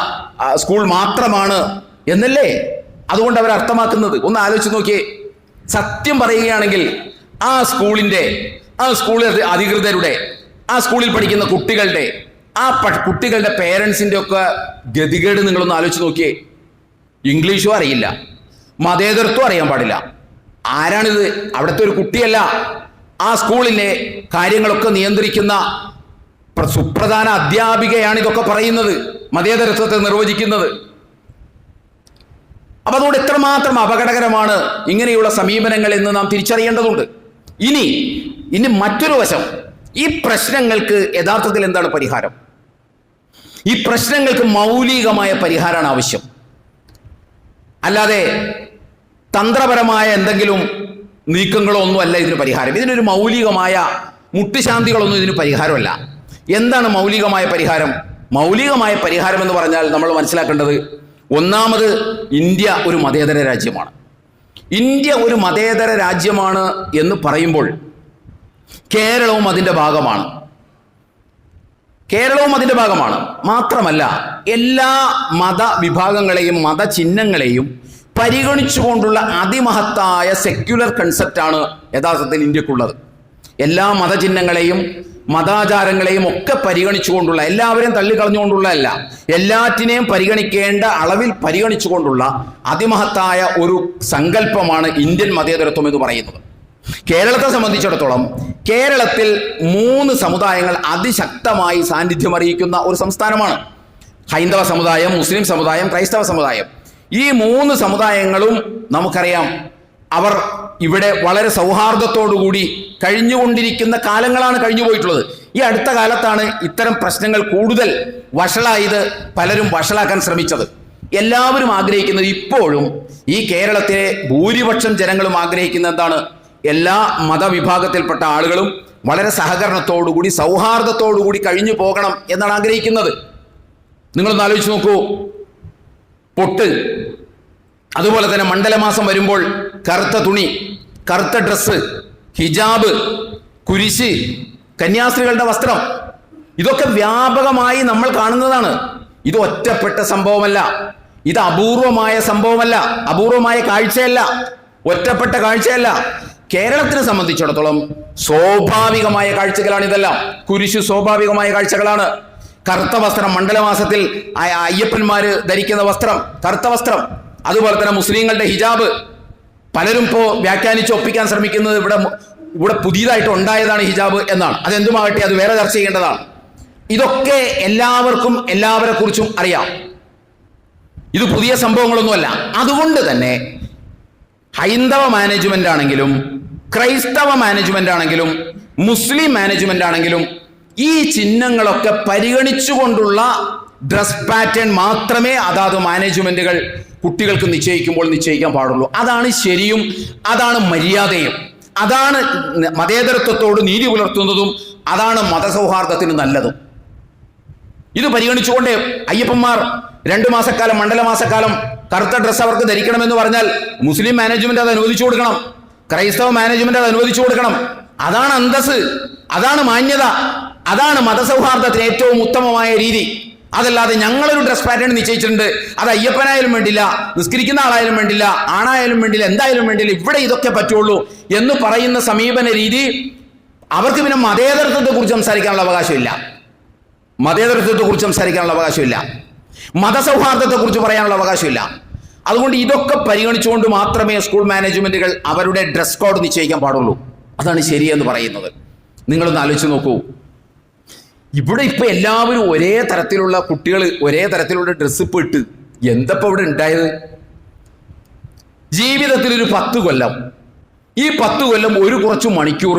സ്കൂൾ മാത്രമാണ് എന്നല്ലേ അതുകൊണ്ട് അവർ അർത്ഥമാക്കുന്നത്. ഒന്ന് ആലോചിച്ച് നോക്കിയേ. സത്യം പറയുകയാണെങ്കിൽ ആ സ്കൂൾ അധികൃതരുടെ, ആ സ്കൂളിൽ പഠിക്കുന്ന കുട്ടികളുടെ പേരൻസിന്റെ ഒക്കെ ഗതികേട് നിങ്ങളൊന്ന് ആലോചിച്ച് നോക്കിയേ. ഇംഗ്ലീഷും അറിയില്ല, മതേതരത്വം അറിയാൻ പാടില്ല. ആരാണിത്? അവിടുത്തെ ഒരു കുട്ടിയല്ല, ആ സ്കൂളിലെ കാര്യങ്ങളൊക്കെ നിയന്ത്രിക്കുന്ന സുപ്രധാന അധ്യാപികയാണ് ഇതൊക്കെ പറയുന്നത്, മതേതരത്വത്തെ നിർവചിക്കുന്നത്. അപ്പൊ അതുകൊണ്ട് എത്രമാത്രം അപകടകരമാണ് ഇങ്ങനെയുള്ള സമീപനങ്ങൾ എന്ന് നാം തിരിച്ചറിയേണ്ടതുണ്ട്. ഇനി മറ്റൊരു വശം, ഈ പ്രശ്നങ്ങൾക്ക് യഥാർത്ഥത്തിൽ എന്താണ് പരിഹാരം? ഈ പ്രശ്നങ്ങൾക്ക് മൗലികമായ പരിഹാരമാണ് ആവശ്യം. അല്ലാതെ തന്ത്രപരമായ എന്തെങ്കിലും നീക്കങ്ങളോ ഒന്നുമല്ല ഇതിന് പരിഹാരം. ഇതിനൊരു മൗലികമായ മുട്ടുശാന്തികളൊന്നും ഇതിന് പരിഹാരമല്ല. എന്താണ് മൗലികമായ പരിഹാരം? മൗലികമായ പരിഹാരം എന്ന് പറഞ്ഞാൽ നമ്മൾ മനസ്സിലാക്കേണ്ടത്, ഒന്നാമത് ഇന്ത്യ ഒരു മതേതര രാജ്യമാണ്. ഇന്ത്യ ഒരു മതേതര രാജ്യമാണ് എന്ന് പറയുമ്പോൾ കേരളവും അതിൻ്റെ ഭാഗമാണ്. മാത്രമല്ല എല്ലാ മതവിഭാഗങ്ങളെയും മതചിഹ്നങ്ങളെയും പരിഗണിച്ചുകൊണ്ടുള്ള അതിമഹത്തായ സെക്യുലർ കൺസെപ്റ്റാണ് യഥാർത്ഥത്തിൽ ഇന്ത്യക്കുള്ളത്. എല്ലാ മതചിഹ്നങ്ങളെയും മതാചാരങ്ങളെയും ഒക്കെ പരിഗണിച്ചുകൊണ്ടുള്ള, എല്ലാവരെയും തള്ളിക്കളഞ്ഞുകൊണ്ടുള്ളതല്ല, എല്ലാറ്റിനെയും പരിഗണിക്കേണ്ട അളവിൽ പരിഗണിച്ചുകൊണ്ടുള്ള അതിമഹത്തായ ഒരു സങ്കല്പമാണ് ഇന്ത്യൻ മതേതരത്വം എന്ന് പറയുന്നത്. കേരളത്തെ സംബന്ധിച്ചിടത്തോളം കേരളത്തിൽ 3 സമുദായങ്ങൾ അതിശക്തമായി സാന്നിധ്യം അറിയിക്കുന്ന ഒരു സംസ്ഥാനമാണ്. ഹൈന്ദവ സമുദായം, മുസ്ലിം സമുദായം, ക്രൈസ്തവ സമുദായം. ഈ 3 സമുദായങ്ങളും നമുക്കറിയാം, അവർ ഇവിടെ വളരെ സൗഹാർദ്ദത്തോടുകൂടി കഴിഞ്ഞുകൊണ്ടിരിക്കുന്ന കാലങ്ങളാണ് കഴിഞ്ഞു പോയിട്ടുള്ളത്. ഈ അടുത്ത കാലത്താണ് ഇത്തരം പ്രശ്നങ്ങൾ കൂടുതൽ വഷളായത്, പലരും വഷളാക്കാൻ ശ്രമിച്ചത്. എല്ലാവരും ആഗ്രഹിക്കുന്നത്, ഇപ്പോഴും ഈ കേരളത്തിലെ ഭൂരിപക്ഷം ജനങ്ങളും ആഗ്രഹിക്കുന്ന എന്താണ്? എല്ലാ മതവിഭാഗത്തിൽപ്പെട്ട ആളുകളും വളരെ സഹകരണത്തോടുകൂടി സൗഹാർദ്ദത്തോടുകൂടി കഴിഞ്ഞു പോകണം എന്നാണ് ആഗ്രഹിക്കുന്നത്. നിങ്ങളൊന്ന് ആലോചിച്ച് നോക്കൂ. പൊട്ട്, അതുപോലെ തന്നെ മണ്ഡലമാസം വരുമ്പോൾ കറുത്ത തുണി, കറുത്ത ഡ്രസ്സ്, ഹിജാബ്, കുരിശ്, കന്യാസ്ത്രീകളുടെ വസ്ത്രം, ഇതൊക്കെ വ്യാപകമായി നമ്മൾ കാണുന്നതാണ്. ഇത് ഒറ്റപ്പെട്ട സംഭവമല്ല, ഇത് അപൂർവമായ സംഭവമല്ല, അപൂർവമായ കാഴ്ചയല്ല, ഒറ്റപ്പെട്ട കാഴ്ചയല്ല. കേരളത്തിനെ സംബന്ധിച്ചിടത്തോളം സ്വാഭാവികമായ കാഴ്ചകളാണ് ഇതെല്ലാം. കുരിശ് സ്വാഭാവികമായ കാഴ്ചകളാണ്. കറുത്ത വസ്ത്രം, മണ്ഡലമാസത്തിൽ അയ്യപ്പന്മാര് ധരിക്കുന്ന വസ്ത്രം, കറുത്ത വസ്ത്രം. അതുപോലെ തന്നെ മുസ്ലിങ്ങളുടെ ഹിജാബ്. പലരും ഇപ്പോൾ വ്യാഖ്യാനിച്ച് ഒപ്പിക്കാൻ ശ്രമിക്കുന്നത് ഇവിടെ പുതിയതായിട്ട് ഉണ്ടായതാണ് ഹിജാബ് എന്നാണ്. അതെന്തുമാകട്ടെ, അത് വേറെ ചർച്ച ചെയ്യേണ്ടതാണ്. ഇതൊക്കെ എല്ലാവർക്കും എല്ലാവരെ കുറിച്ചും അറിയാം. ഇത് പുതിയ സംഭവങ്ങളൊന്നുമല്ല. അതുകൊണ്ട് തന്നെ ഹൈന്ദവ മാനേജ്മെന്റ് ആണെങ്കിലും ക്രൈസ്തവ മാനേജ്മെന്റ് ആണെങ്കിലും മുസ്ലിം മാനേജ്മെന്റ് ആണെങ്കിലും ഈ ചിഹ്നങ്ങളൊക്കെ പരിഗണിച്ചുകൊണ്ടുള്ള ഡ്രസ് പാറ്റേൺ മാത്രമേ അതാത് മാനേജ്മെന്റുകൾ കുട്ടികൾക്ക് നിശ്ചയിക്കാൻ പാടുള്ളൂ. അതാണ് ശരിയും, അതാണ് മര്യാദയും, അതാണ് മതേതരത്വത്തോട് നീതി പുലർത്തുന്നതും, അതാണ് മതസൗഹാർദ്ദത്തിന് നല്ലതും. ഇത് പരിഗണിച്ചുകൊണ്ട് അയ്യപ്പന്മാർ 2 മാസക്കാലം, മണ്ഡലമാസക്കാലം കറുത്ത ഡ്രസ്സ് അവർക്ക് ധരിക്കണമെന്ന് പറഞ്ഞാൽ മുസ്ലിം മാനേജ്മെന്റ് അത് അനുവദിച്ചു കൊടുക്കണം, ക്രൈസ്തവ മാനേജ്മെന്റ് അത് അനുവദിച്ചു കൊടുക്കണം. അതാണ് അന്തസ്, അതാണ് മാന്യത, അതാണ് മതസൗഹാർദ്ദത്തിന് ഏറ്റവും ഉത്തമമായ രീതി. അതല്ലാതെ ഞങ്ങളൊരു ഡ്രസ് പാറ്റേൺ നിശ്ചയിച്ചിട്ടുണ്ട്, അത് അയ്യപ്പനായാലും വേണ്ടില്ല, നിസ്കരിക്കുന്ന ആളായാലും വേണ്ടില്ല, ആണായാലും വേണ്ടില്ല, എന്തായാലും വേണ്ടില്ല, ഇവിടെ ഇതൊക്കെ പറ്റുള്ളൂ എന്ന് പറയുന്ന സമീപന രീതി അവർക്ക് പിന്നെ മതേതരത്വത്തെ കുറിച്ച് സംസാരിക്കാനുള്ള അവകാശമില്ല. മതേതരത്വത്തെക്കുറിച്ച് സംസാരിക്കാനുള്ള അവകാശമില്ല, മതസൗഹാർദ്ദത്തെക്കുറിച്ച് പറയാനുള്ള അവകാശമില്ല. അതുകൊണ്ട് ഇതൊക്കെ പരിഗണിച്ചുകൊണ്ട് മാത്രമേ സ്കൂൾ മാനേജ്മെന്റുകൾ അവരുടെ ഡ്രസ് കോഡ് നിശ്ചയിക്കാൻ പാടുള്ളൂ. അതാണ് ശരിയെന്ന് പറയുന്നത്. നിങ്ങളൊന്ന് ആലോചിച്ച് നോക്കൂ. ഇവിടെ ഇപ്പൊ എല്ലാവരും ഒരേ തരത്തിലുള്ള കുട്ടികൾ ഒരേ തരത്തിലുള്ള ഡ്രസ്സ് ഇപ്പൊ ഇട്ട് എന്തപ്പോ ഇവിടെ ഉണ്ടായത്? ജീവിതത്തിൽ ഒരു 10 കൊല്ലം, ഈ 10 കൊല്ലം ഒരു കുറച്ച് മണിക്കൂർ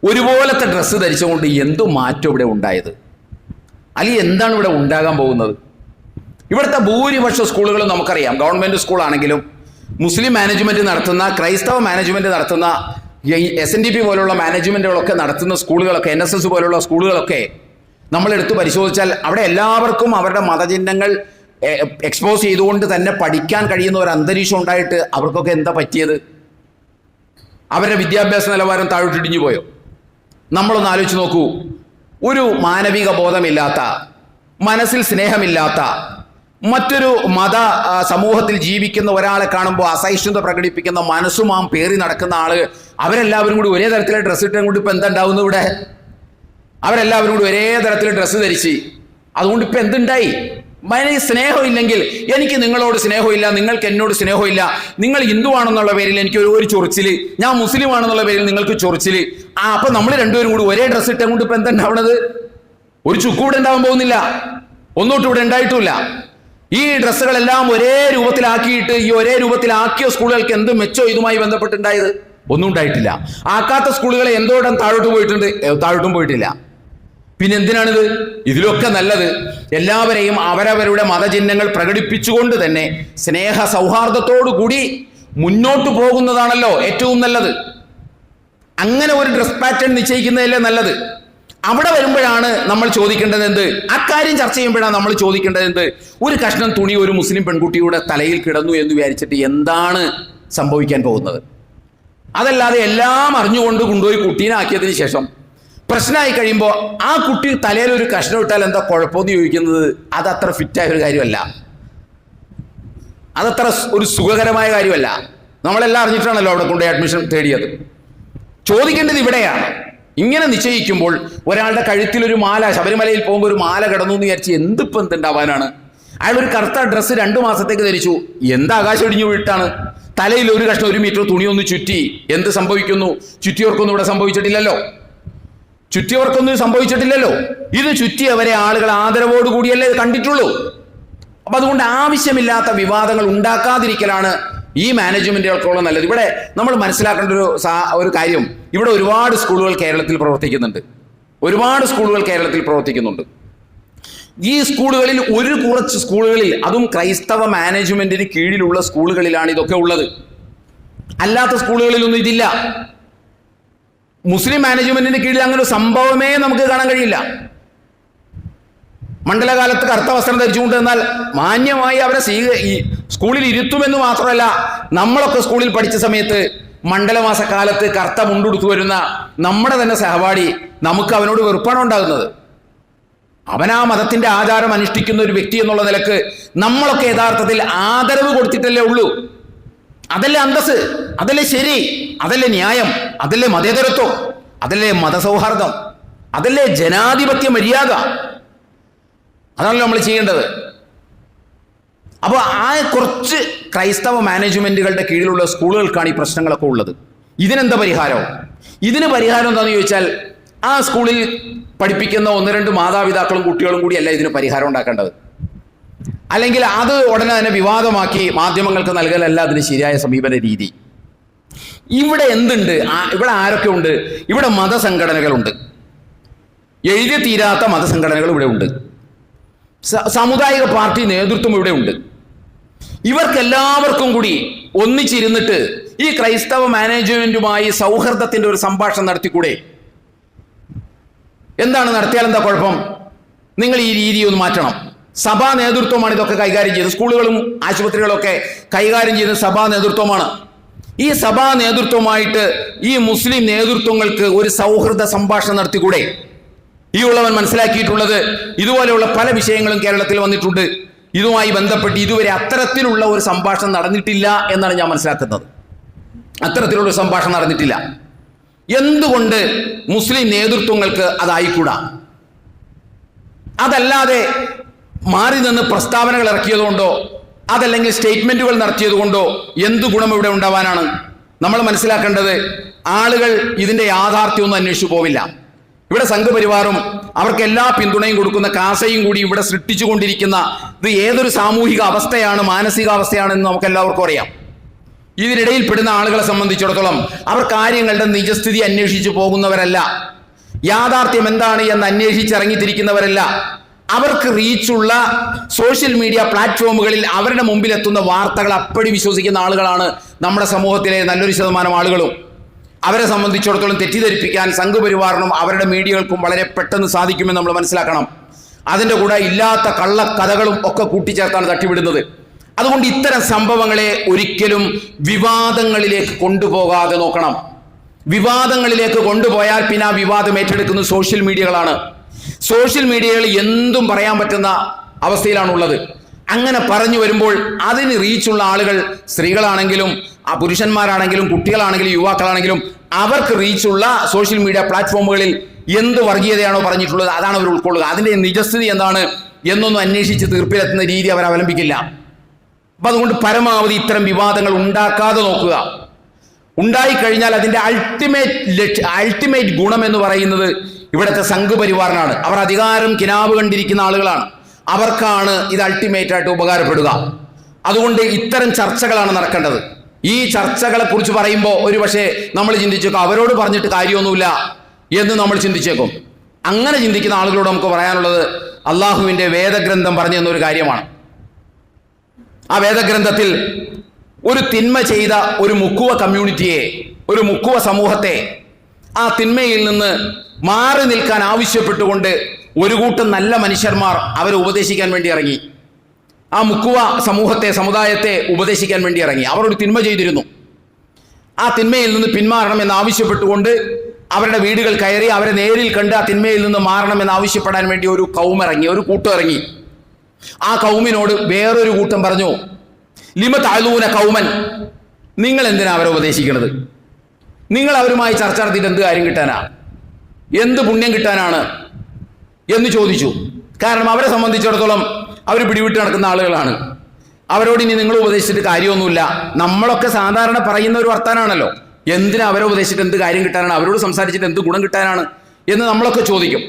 ഒരുപോലത്തെ ഡ്രസ്സ് ധരിച്ചുകൊണ്ട് എന്തു മാറ്റം ഇവിടെ ഉണ്ടായത്? അല്ലെങ്കിൽ എന്താണ് ഇവിടെ ഉണ്ടാകാൻ പോകുന്നത്? ഇവിടുത്തെ ഭൂരിപക്ഷ സ്കൂളുകളും നമുക്കറിയാം, ഗവൺമെന്റ് സ്കൂളാണെങ്കിലും മുസ്ലിം മാനേജ്മെന്റ് നടത്തുന്ന, ക്രൈസ്തവ മാനേജ്മെന്റ് നടത്തുന്ന, SNDP പോലുള്ള മാനേജ്മെന്റുകളൊക്കെ നടത്തുന്ന സ്കൂളുകളൊക്കെ, NSS പോലുള്ള സ്കൂളുകളൊക്കെ നമ്മളെടുത്ത് പരിശോധിച്ചാൽ അവിടെ എല്ലാവർക്കും അവരുടെ മതചിഹ്നങ്ങൾ എക്സ്പോസ് ചെയ്തുകൊണ്ട് തന്നെ പഠിക്കാൻ കഴിയുന്ന ഒരു അന്തരീക്ഷം ഉണ്ടായിട്ട് അവർക്കൊക്കെ എന്താ പറ്റിയത്? അവരുടെ വിദ്യാഭ്യാസ നിലവാരം താഴോട്ടിടിഞ്ഞു പോയോ? നമ്മളൊന്ന് ആലോചിച്ച് നോക്കൂ. ഒരു മാനവിക ബോധമില്ലാത്ത, മനസ്സിൽ സ്നേഹമില്ലാത്ത, മറ്റൊരു മത സമൂഹത്തിൽ ജീവിക്കുന്ന ഒരാളെ കാണുമ്പോൾ അസഹിഷ്ണുത പ്രകടിപ്പിക്കുന്ന, മനസ്സുമാം പേറി നടക്കുന്ന ആള്, അവരെല്ലാവരും കൂടി ഒരേ തരത്തിലെ ഡ്രസ്സ് ഇട്ടും കൊണ്ട് ഇപ്പൊ എന്താ ഉണ്ടാവുന്നു? ഇവിടെ അവരെല്ലാവരും കൂടി ഒരേ തരത്തിലെ ഡ്രസ്സ് ധരിച്ച്, അതുകൊണ്ട് ഇപ്പൊ എന്തുണ്ടായി? സ്നേഹമില്ലെങ്കിൽ എനിക്ക് നിങ്ങളോട് സ്നേഹമില്ല, നിങ്ങൾക്ക് എന്നോട് സ്നേഹമില്ല, നിങ്ങൾ ഹിന്ദുവാണെന്നുള്ള പേരിൽ എനിക്ക് ഒരു ചൊറിച്ചില്, ഞാൻ മുസ്ലിം ആണെന്നുള്ള പേരിൽ നിങ്ങൾക്ക് ചൊറിച്ചില്. അപ്പൊ നമ്മൾ രണ്ടുപേരും കൂടി ഒരേ ഡ്രസ്സ് ഇട്ടും കൊണ്ട് ഇപ്പൊ എന്താ ഉണ്ടാവണത്? ഒരു ചുക്കും ഇവിടെ ഉണ്ടാവാൻ പോകുന്നില്ല, ഒന്നോട്ടും ഇവിടെ ഉണ്ടായിട്ടുമില്ല. ഈ ഡ്രസ്സുകളെല്ലാം ഒരേ രൂപത്തിലാക്കിയിട്ട് ഈ ഒരേ രൂപത്തിലാക്കിയ സ്കൂളുകൾക്ക് എന്ത് മെച്ചോ ഇതുമായി ബന്ധപ്പെട്ടുണ്ടായത്? ഒന്നും ഉണ്ടായിട്ടില്ല. ആക്കാത്ത സ്കൂളുകളെ എന്തോടം താഴോട്ട് പോയിട്ടുണ്ട്? താഴോട്ടും പോയിട്ടില്ല. പിന്നെ എന്തിനാണിത്? ഇതിലൊക്കെ നല്ലത് എല്ലാവരെയും അവരവരുടെ മതചിഹ്നങ്ങൾ പ്രകടിപ്പിച്ചുകൊണ്ട് തന്നെ സ്നേഹ സൗഹാർദ്ദത്തോടു കൂടി മുന്നോട്ട് പോകുന്നതാണല്ലോ ഏറ്റവും നല്ലത്. അങ്ങനെ ഒരു ഡ്രസ് പാറ്റേൺ നിശ്ചയിക്കുന്നതല്ലേ നല്ലത്. അവിടെ വരുമ്പോഴാണ് നമ്മൾ ചോദിക്കേണ്ടത് എന്ത്? അക്കാര്യം ചർച്ച ചെയ്യുമ്പോഴാണ് നമ്മൾ ചോദിക്കേണ്ടത് എന്ത്? ഒരു കഷ്ണം തുണി ഒരു മുസ്ലിം പെൺകുട്ടിയുടെ തലയിൽ കിടന്നു എന്ന് വിചാരിച്ചിട്ട് എന്താണ് സംഭവിക്കാൻ പോകുന്നത്? അതല്ലാതെ എല്ലാം അറിഞ്ഞുകൊണ്ട് കൊണ്ടുപോയി കുട്ടീനാക്കിയതിന് ശേഷം പ്രശ്നമായി കഴിയുമ്പോൾ ആ കുട്ടി തലയിൽ ഒരു കഷ്ണം ഇട്ടാൽ എന്താ കുഴപ്പമെന്ന് ചോദിക്കുന്നത് അതത്ര ഫിറ്റായ ഒരു കാര്യമല്ല, അതത്ര ഒരു സുഖകരമായ കാര്യമല്ല. നമ്മളെല്ലാം അറിഞ്ഞിട്ടാണല്ലോ അവിടെ കൊണ്ടുപോയി അഡ്മിഷൻ തേടിയത്. ചോദിക്കേണ്ടത് ഇവിടെയാണ്. ഇങ്ങനെ നിശ്ചയിക്കുമ്പോൾ ഒരാളുടെ കഴുത്തിലൊരു മാല, ശബരിമലയിൽ പോകുമ്പോൾ ഒരു മാല കിടന്നു എന്ന് വിചാരിച്ച് എന്തുണ്ടാവാനാണ്? അയാൾ ഒരു കറുത്ത ഡ്രസ്സ് 2 മാസത്തേക്ക് ധരിച്ചു, എന്താ ആകാശം ഇടിഞ്ഞു വീട്ടാണ്? തലയിൽ ഒരു കഷ്ണം 1 മീറ്റർ തുണിയൊന്ന് ചുറ്റി, എന്ത് സംഭവിക്കുന്നു? ചുറ്റിയവർക്കൊന്നും ഇവിടെ സംഭവിച്ചിട്ടില്ലല്ലോ, ചുറ്റിയവർക്കൊന്നും സംഭവിച്ചിട്ടില്ലല്ലോ. ഇത് ചുറ്റിയവരെ ആളുകൾ ആദരവോടുകൂടിയല്ലേ കണ്ടിട്ടുള്ളൂ. അപ്പൊ അതുകൊണ്ട് ആവശ്യമില്ലാത്ത വിവാദങ്ങൾ ഉണ്ടാക്കാതിരിക്കലാണ് ഈ മാനേജ്മെന്റുകൾക്കുള്ള നല്ലത്. ഇവിടെ നമ്മൾ മനസ്സിലാക്കേണ്ട ഒരു കാര്യം, ഇവിടെ ഒരുപാട് സ്കൂളുകൾ കേരളത്തിൽ പ്രവർത്തിക്കുന്നുണ്ട്, ഒരുപാട് സ്കൂളുകൾ കേരളത്തിൽ പ്രവർത്തിക്കുന്നുണ്ട്. ഈ സ്കൂളുകളിൽ കുറച്ച് സ്കൂളുകളിൽ, അതും ക്രൈസ്തവ മാനേജ്മെന്റിന് കീഴിലുള്ള സ്കൂളുകളിലാണ് ഇതൊക്കെ ഉള്ളത്. അല്ലാത്ത സ്കൂളുകളിലൊന്നും ഇതില്ല. മുസ്ലിം മാനേജ്മെന്റിന്റെ കീഴിൽ അങ്ങനെ ഒരു സംഭവമേ നമുക്ക് കാണാൻ കഴിയില്ല. മണ്ഡലകാലത്ത് കറുത്ത വസ്ത്രം ധരിച്ചുകൊണ്ട് എന്നാൽ മാന്യമായി അവരെ ഈ സ്കൂളിൽ ഇരുത്തുമെന്ന് മാത്രമല്ല, നമ്മളൊക്കെ സ്കൂളിൽ പഠിച്ച സമയത്ത് മണ്ഡലമാസക്കാലത്ത് കറുത്ത മുണ്ടുടുത്തു വരുന്ന നമ്മുടെ തന്നെ സഹപാഠി, നമുക്ക് അവനോട് വെറുപ്പാണ് ഉണ്ടാകുന്നത്. അവൻ ആ മതത്തിന്റെ ആചാരം അനുഷ്ഠിക്കുന്ന ഒരു വ്യക്തി എന്നുള്ള നിലക്ക് നമ്മളൊക്കെ യഥാർത്ഥത്തിൽ ആദരവ് കൊടുത്തിട്ടല്ലേ ഉള്ളൂ. അതല്ലേ അന്തസ്, അതല്ലേ ശരി, അതല്ലേ ന്യായം, അതല്ലേ മതേതരത്വം, അതല്ലേ മതസൗഹാർദ്ദം, അതല്ലേ ജനാധിപത്യ മര്യാദ. അതാണല്ലോ നമ്മൾ ചെയ്യേണ്ടത്. അപ്പോൾ ആ കുറച്ച് ക്രൈസ്തവ മാനേജ്മെന്റുകളുടെ കീഴിലുള്ള സ്കൂളുകൾക്കാണ് ഈ പ്രശ്നങ്ങളൊക്കെ ഉള്ളത്. ഇതിനെന്താ പരിഹാരം? ഇതിന് പരിഹാരം എന്താണെന്ന് ചോദിച്ചാൽ, ആ സ്കൂളിൽ പഠിപ്പിക്കുന്ന 1-2 മാതാപിതാക്കളും കുട്ടികളും കൂടിയല്ല ഇതിന് പരിഹാരം ഉണ്ടാക്കേണ്ടത്. അല്ലെങ്കിൽ അത് ഉടനെ തന്നെ വിവാദമാക്കി മാധ്യമങ്ങൾക്ക് നൽകലല്ല അതിന് ശരിയായ സമീപന രീതി. ഇവിടെ എന്തുണ്ട്? ഇവിടെ ആരൊക്കെ ഉണ്ട്? ഇവിടെ മതസംഘടനകളുണ്ട്, എഴുതി തീരാത്ത മതസംഘടനകൾ ഇവിടെ ഉണ്ട്, സാമുദായിക പാർട്ടി നേതൃത്വം ഇവിടെ ഉണ്ട്. ഇവർക്കെല്ലാവർക്കും കൂടി ഒന്നിച്ചിരുന്നിട്ട് ഈ ക്രൈസ്തവ മാനേജ്മെന്റുമായി സൗഹൃദത്തിന്റെ ഒരു സംഭാഷണം നടത്തിക്കൂടെ? എന്താണ് നടത്തിയാൽ എന്താ കുഴപ്പം? നിങ്ങൾ ഈ രീതി ഒന്ന് മാറ്റണം. സഭാ നേതൃത്വമാണ് ഇതൊക്കെ കൈകാര്യം ചെയ്തത്. സ്കൂളുകളും ആശുപത്രികളൊക്കെ കൈകാര്യം ചെയ്യുന്ന സഭാ നേതൃത്വമാണ്. ഈ സഭാ നേതൃത്വമായിട്ട് ഈ മുസ്ലിം നേതൃത്വങ്ങൾക്ക് ഒരു സൗഹൃദ സംഭാഷണം നടത്തിക്കൂടെ? ഈ ഉള്ളവൻ മനസ്സിലാക്കിയിട്ടുള്ളത് ഇതുപോലെയുള്ള പല വിഷയങ്ങളും കേരളത്തിൽ വന്നിട്ടുണ്ട്. ഇതുമായി ബന്ധപ്പെട്ട് ഇതുവരെ അത്തരത്തിലുള്ള ഒരു സംഭാഷണം നടന്നിട്ടില്ല എന്നാണ് ഞാൻ മനസ്സിലാക്കുന്നത്. അത്തരത്തിലുള്ള സംഭാഷണം നടന്നിട്ടില്ല. എന്തുകൊണ്ട് മുസ്ലിം നേതൃത്വങ്ങൾക്ക് അതായിക്കൂടാ? അതല്ലാതെ മാറി നിന്ന് പ്രസ്താവനകൾ ഇറക്കിയതുകൊണ്ടോ അതല്ലെങ്കിൽ സ്റ്റേറ്റ്മെന്റുകൾ നടത്തിയതുകൊണ്ടോ എന്തു ഗുണം ഇവിടെ ഉണ്ടാവാനാണ്? നമ്മൾ മനസ്സിലാക്കേണ്ടത്, ആളുകൾ ഇതിന്റെ യാഥാർത്ഥ്യമൊന്നും അന്വേഷിച്ചു പോവില്ല. ഇവിടെ സംഘപരിവാറും അവർക്ക് എല്ലാ പിന്തുണയും കൊടുക്കുന്ന കാസയും കൂടി ഇവിടെ സൃഷ്ടിച്ചുകൊണ്ടിരിക്കുന്ന ഇത് ഏതൊരു സാമൂഹിക അവസ്ഥയാണ്, മാനസികാവസ്ഥയാണെന്ന് നമുക്ക് എല്ലാവർക്കും അറിയാം. ഇതിനിടയിൽ പെടുന്ന ആളുകളെ സംബന്ധിച്ചിടത്തോളം അവർ കാര്യങ്ങളുടെ നിജസ്ഥിതി അന്വേഷിച്ചു പോകുന്നവരല്ല, യാഥാർത്ഥ്യം എന്താണ് എന്ന് അന്വേഷിച്ചിറങ്ങിത്തിരിക്കുന്നവരല്ല. അവർക്ക് റീച്ചുള്ള സോഷ്യൽ മീഡിയ പ്ലാറ്റ്ഫോമുകളിൽ അവരുടെ മുമ്പിൽ എത്തുന്ന വാർത്തകൾ അപ്പടി വിശ്വസിക്കുന്ന ആളുകളാണ് നമ്മുടെ സമൂഹത്തിലെ നല്ലൊരു ശതമാനം ആളുകളും. അവരെ സംബന്ധിച്ചിടത്തോളം തെറ്റിദ്ധരിപ്പിക്കാൻ സംഘപരിവാറിനും അവരുടെ മീഡിയകൾക്കും വളരെ പെട്ടെന്ന് സാധിക്കുമെന്ന് നമ്മൾ മനസ്സിലാക്കണം. അതിൻ്റെ കൂടെ ഇല്ലാത്ത കള്ളക്കഥകളും ഒക്കെ കൂട്ടിച്ചേർത്താണ് തട്ടിവിടുന്നത്. അതുകൊണ്ട് ഇത്തരം സംഭവങ്ങളെ ഒരിക്കലും വിവാദങ്ങളിലേക്ക് കൊണ്ടുപോകാതെ നോക്കണം. വിവാദങ്ങളിലേക്ക് കൊണ്ടുപോയാൽ പിന്നെ ആ വിവാദം ഏറ്റെടുക്കുന്നത് സോഷ്യൽ മീഡിയകളാണ്. സോഷ്യൽ മീഡിയകൾ എന്തും പറയാൻ പറ്റുന്ന അവസ്ഥയിലാണുള്ളത്. അങ്ങനെ പറഞ്ഞു വരുമ്പോൾ അതിന് റീച്ചുള്ള ആളുകൾ, സ്ത്രീകളാണെങ്കിലും പുരുഷന്മാരാണെങ്കിലും കുട്ടികളാണെങ്കിലും യുവാക്കളാണെങ്കിലും, അവർക്ക് റീച്ചുള്ള സോഷ്യൽ മീഡിയ പ്ലാറ്റ്ഫോമുകളിൽ എന്ത് വർഗീയതയാണോ പറഞ്ഞിട്ടുള്ളത് അതാണ് അവർ ഉൾക്കൊള്ളുക. അതിൻ്റെ നിജസ്ഥിതി എന്താണ് എന്നൊന്നും അന്വേഷിച്ച് തീർപ്പിലെത്തുന്ന രീതി അവർ അവലംബിക്കില്ല. അപ്പം അതുകൊണ്ട് പരമാവധി ഇത്തരം വിവാദങ്ങൾ ഉണ്ടാക്കാതെ നോക്കുക. ഉണ്ടായിക്കഴിഞ്ഞാൽ അതിൻ്റെ അൾട്ടിമേറ്റ് ഗുണം എന്ന് പറയുന്നത് ഇവിടുത്തെ സംഘപരിവാറിനാണ്. അവർ അധികാരം കിനാവ് കണ്ടിരിക്കുന്ന ആളുകളാണ്. അവർക്കാണ് ഇത് അൾട്ടിമേറ്റ് ആയിട്ട് ഉപകാരപ്പെടുക. അതുകൊണ്ട് ഇത്തരം ചർച്ചകളാണ് നടക്കേണ്ടത്. ഈ ചർച്ചകളെ കുറിച്ച് പറയുമ്പോൾ ഒരു പക്ഷേ നമ്മൾ ചിന്തിച്ചേക്കും അവരോട് പറഞ്ഞിട്ട് കാര്യമൊന്നുമില്ല എന്ന് നമ്മൾ ചിന്തിച്ചേക്കും. അങ്ങനെ ചിന്തിക്കുന്ന ആളുകളോട് നമുക്ക് പറയാനുള്ളത്, അള്ളാഹുവിൻ്റെ വേദഗ്രന്ഥം പറഞ്ഞു തന്നൊരു കാര്യമാണ്. ആ വേദഗ്രന്ഥത്തിൽ ഒരു തിന്മ ചെയ്ത ഒരു മുക്കുവ കമ്മ്യൂണിറ്റിയെ, ഒരു മുക്കുവ സമൂഹത്തെ ആ തിന്മയിൽ നിന്ന് മാറി നിൽക്കാൻ ആവശ്യപ്പെട്ടുകൊണ്ട് ഒരു കൂട്ടം നല്ല മനുഷ്യന്മാർ അവരെ ഉപദേശിക്കാൻ വേണ്ടി ഇറങ്ങി. ആ മുക്കുവ സമൂഹത്തെ, സമുദായത്തെ ഉപദേശിക്കാൻ വേണ്ടി ഇറങ്ങി. അവർ ഒരു തിന്മ ചെയ്തിരുന്നു. ആ തിന്മയിൽ നിന്ന് പിന്മാറണമെന്ന് ആവശ്യപ്പെട്ടുകൊണ്ട് അവരുടെ വീടുകൾ കയറി അവരെ നേരിൽ കണ്ട് ആ തിന്മയിൽ നിന്ന് മാറണമെന്ന് ആവശ്യപ്പെടാൻ വേണ്ടി ഒരു കൗമിറങ്ങി, ഒരു കൂട്ടം ഇറങ്ങി. ആ കൗമിനോട് വേറൊരു കൂട്ടം പറഞ്ഞു, ലിമ തഅലൂന കൗമൻ, നിങ്ങൾ എന്തിനാ അവരെ ഉപദേശിക്കുന്നത്? നിങ്ങൾ അവരുമായി ചർച്ച നടത്തിയിട്ട് എന്ത് കാര്യം കിട്ടാനാ, എന്ത് പുണ്യം കിട്ടാനാണ് എന്ന് ചോദിച്ചു. കാരണം അവരെ സംബന്ധിച്ചിടത്തോളം അവർ പിടിവിട്ട് നടക്കുന്ന ആളുകളാണ്. അവരോട് ഇനി നിങ്ങൾ ഉപദേശിച്ചിട്ട് കാര്യമൊന്നുമില്ല. നമ്മളൊക്കെ സാധാരണ പറയുന്ന ഒരു വർത്താനാണല്ലോ, എന്തിനാ അവരെ ഉപദേശിച്ചിട്ട് എന്ത് കാര്യം കിട്ടാനാണ്, അവരോട് സംസാരിച്ചിട്ട് എന്ത് ഗുണം കിട്ടാനാണ് എന്ന് നമ്മളൊക്കെ ചോദിക്കും.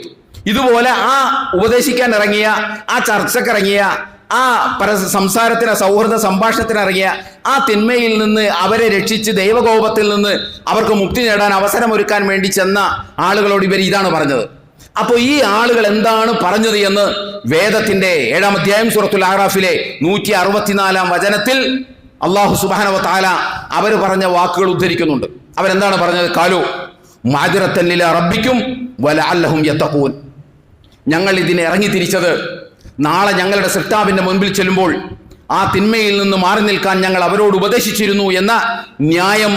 ഇതുപോലെ ആ ഉപദേശിക്കാൻ ഇറങ്ങിയ, ആ ചർച്ചക്കിറങ്ങിയ, ആ സംസാരത്തിന്, സൗഹൃദ സംഭാഷണത്തിനിറങ്ങിയ ആ തിന്മയിൽ നിന്ന് അവരെ രക്ഷിച്ച് ദൈവകോപത്തിൽ നിന്ന് അവർക്ക് മുക്തി നേടാൻ അവസരമൊരുക്കാൻ വേണ്ടി ചെന്ന ആളുകളോട് ഇവർ ഇതാണ് പറഞ്ഞത്. അപ്പോൾ ഈ ആളുകൾ എന്താണ് പറഞ്ഞത് എന്ന് വേദത്തിന്റെ 7-ാം അധ്യായം സൂറത്തുൽ അഅറാഫിലെ 164-ാം വചനത്തിൽ അല്ലാഹു സുബ്ഹാനഹു വ തആല അവർ പറഞ്ഞ വാക്കുകൾ ഉദ്ധരിക്കുന്നുണ്ട്. അവരെന്താണ് പറഞ്ഞത്? ഖാലു മഅദിറത്തൻ ലിലാ റബ്ബിക്കും വലഅല്ലഹും യത്തഖൂൻ. ഞങ്ങൾ ഇതിനെ ഇറങ്ങി തിരിച്ചത് നാളെ ഞങ്ങളുടെ സൃഷ്ടാവിന്റെ മുൻപിൽ ചെല്ലുമ്പോൾ ആ തിന്മയിൽ നിന്ന് മാറി നിൽക്കാൻ ഞങ്ങൾ അവരോട് ഉപദേശിച്ചിരുന്നു എന്ന ന്യായം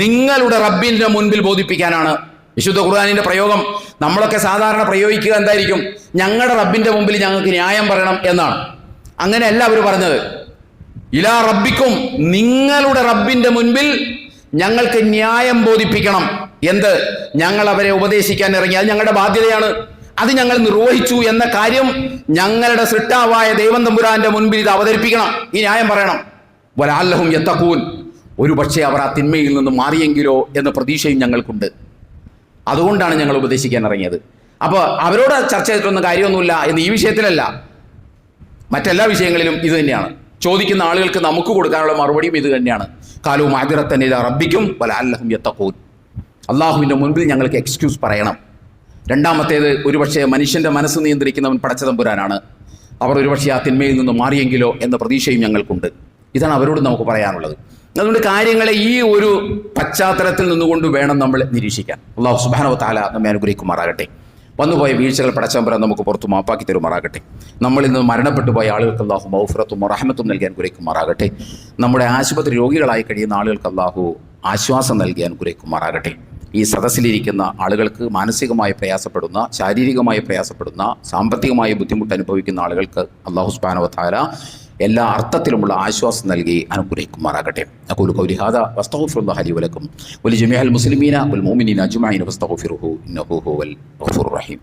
നിങ്ങളുടെ റബ്ബിന്റെ മുൻപിൽ ബോധിപ്പിക്കാനാണ്. വിശുദ്ധ ഖുർആനിന്റെ പ്രയോഗം നമ്മളൊക്കെ സാധാരണ പ്രയോഗിക്കുക എന്തായിരിക്കും? ഞങ്ങളുടെ റബ്ബിന്റെ മുമ്പിൽ ഞങ്ങൾക്ക് ന്യായം പറയണം എന്നാണ്. അങ്ങനെയല്ല അവർ പറഞ്ഞത്. ഇലാ റബ്ബിക്കും, നിങ്ങളുടെ റബ്ബിന്റെ മുൻപിൽ ഞങ്ങൾക്ക് ന്യായം ബോധിപ്പിക്കണം. എന്ത്? ഞങ്ങൾ അവരെ ഉപദേശിക്കാൻ ഇറങ്ങി, അത് ഞങ്ങളുടെ ബാധ്യതയാണ്, അത് ഞങ്ങൾ നിർവഹിച്ചു എന്ന കാര്യം ഞങ്ങളുടെ സൃഷ്ടാവായ ദൈവം തമ്പുരാന്റെ മുൻപിൽ ഇത് അവതരിപ്പിക്കണം, ഈ ന്യായം പറയണം. വലഅല്ലഹും യത്തഖൂൻ, ഒരു പക്ഷേ അവർ ആ തിന്മയിൽ നിന്ന് മാറിയെങ്കിലോ എന്ന പ്രതീക്ഷയും ഞങ്ങൾക്കുണ്ട്. അതുകൊണ്ടാണ് ഞങ്ങൾ ഉപദേശിക്കാൻ ഇറങ്ങിയത്. അപ്പോൾ അവരോട് ചർച്ച ചെയ്തിട്ടൊന്നും കാര്യമൊന്നുമില്ല എന്ന് ഈ വിഷയത്തിലല്ല, മറ്റെല്ലാ വിഷയങ്ങളിലും ഇത് തന്നെയാണ്. ചോദിക്കുന്ന ആളുകൾക്ക് നമുക്ക് കൊടുക്കാനുള്ള മറുപടിയും ഇത് തന്നെയാണ്. ഖാലു മഅദിറത്തൻ ഇലാ റബ്ബിക്കും വലഅല്ലഹും യത്തഖൂൻ. അള്ളാഹുവിൻ്റെ മുൻപിൽ ഞങ്ങൾക്ക് എക്സ്ക്യൂസ് പറയണം. രണ്ടാമത്തേത്, ഒരുപക്ഷെ മനുഷ്യന്റെ മനസ്സ് നിയന്ത്രിക്കുന്നവൻ പടച്ച തമ്പുരാനാണ്. അവർ ഒരുപക്ഷെ ആ തിന്മയിൽ നിന്ന് മാറിയെങ്കിലോ എന്ന പ്രതീക്ഷയും ഞങ്ങൾക്കുണ്ട്. ഇതാണ് അവരോട് നമുക്ക് പറയാനുള്ളത്. അതുകൊണ്ട് കാര്യങ്ങളെ ഈ ഒരു പശ്ചാത്തലത്തിൽ നിന്നുകൊണ്ട് വേണം നമ്മൾ നിരീക്ഷിക്കാൻ. അല്ലാഹു സുബ്ഹാനഹു വ തആല നമ്മെ അനുഗ്രഹിക്കുമാറാകട്ടെ. വന്നുപോയ വീഴ്ചകൾ പടച്ചതമ്പുരാൻ നമുക്ക് പുറത്തു മാപ്പാക്കി തരുമാറാകട്ടെ. നമ്മളിൽ നിന്ന് മരണപ്പെട്ടു പോയ ആളുകൾക്ക് അല്ലാഹു മഗ്ഫിറത്തും റഹ്മത്തും നൽകി അനുഗ്രഹിക്കുമാറാകട്ടെ. നമ്മുടെ ആശുപത്രി രോഗികളായി കഴിയുന്ന ആളുകൾക്ക് അല്ലാഹു ആശ്വാസം നൽകി അനുഗ്രഹിക്കുമാറാകട്ടെ. ഈ സദസ്സിലിരിക്കുന്ന ആളുകൾക്ക് മാനസികമായി പ്രയാസപ്പെടുന്ന, ശാരീരികമായി പ്രയാസപ്പെടുന്ന, സാമ്പത്തികമായി ബുദ്ധിമുട്ട് അനുഭവിക്കുന്ന ആളുകൾക്ക് അല്ലാഹു സുബ്ഹാനഹു വ തആല എല്ലാ അർത്ഥത്തിലുമുള്ള ആശ്വാസം നൽകി അനുഗ്രഹിക്കുമാറാകട്ടെ. അഖൂലു ഖൗലി ഹാദാ വസ്തഗ്ഫിറുല്ലാഹ ലി വലക്കും വലിജമീഅൽ മുസ്ലിമീന വൽ മുഅ്മിനീന അജ്മഈൻ ഫസ്തഗ്ഫിറുഹു ഇന്നഹു ഹുവൽ ഗഫൂറുർ റഹീം.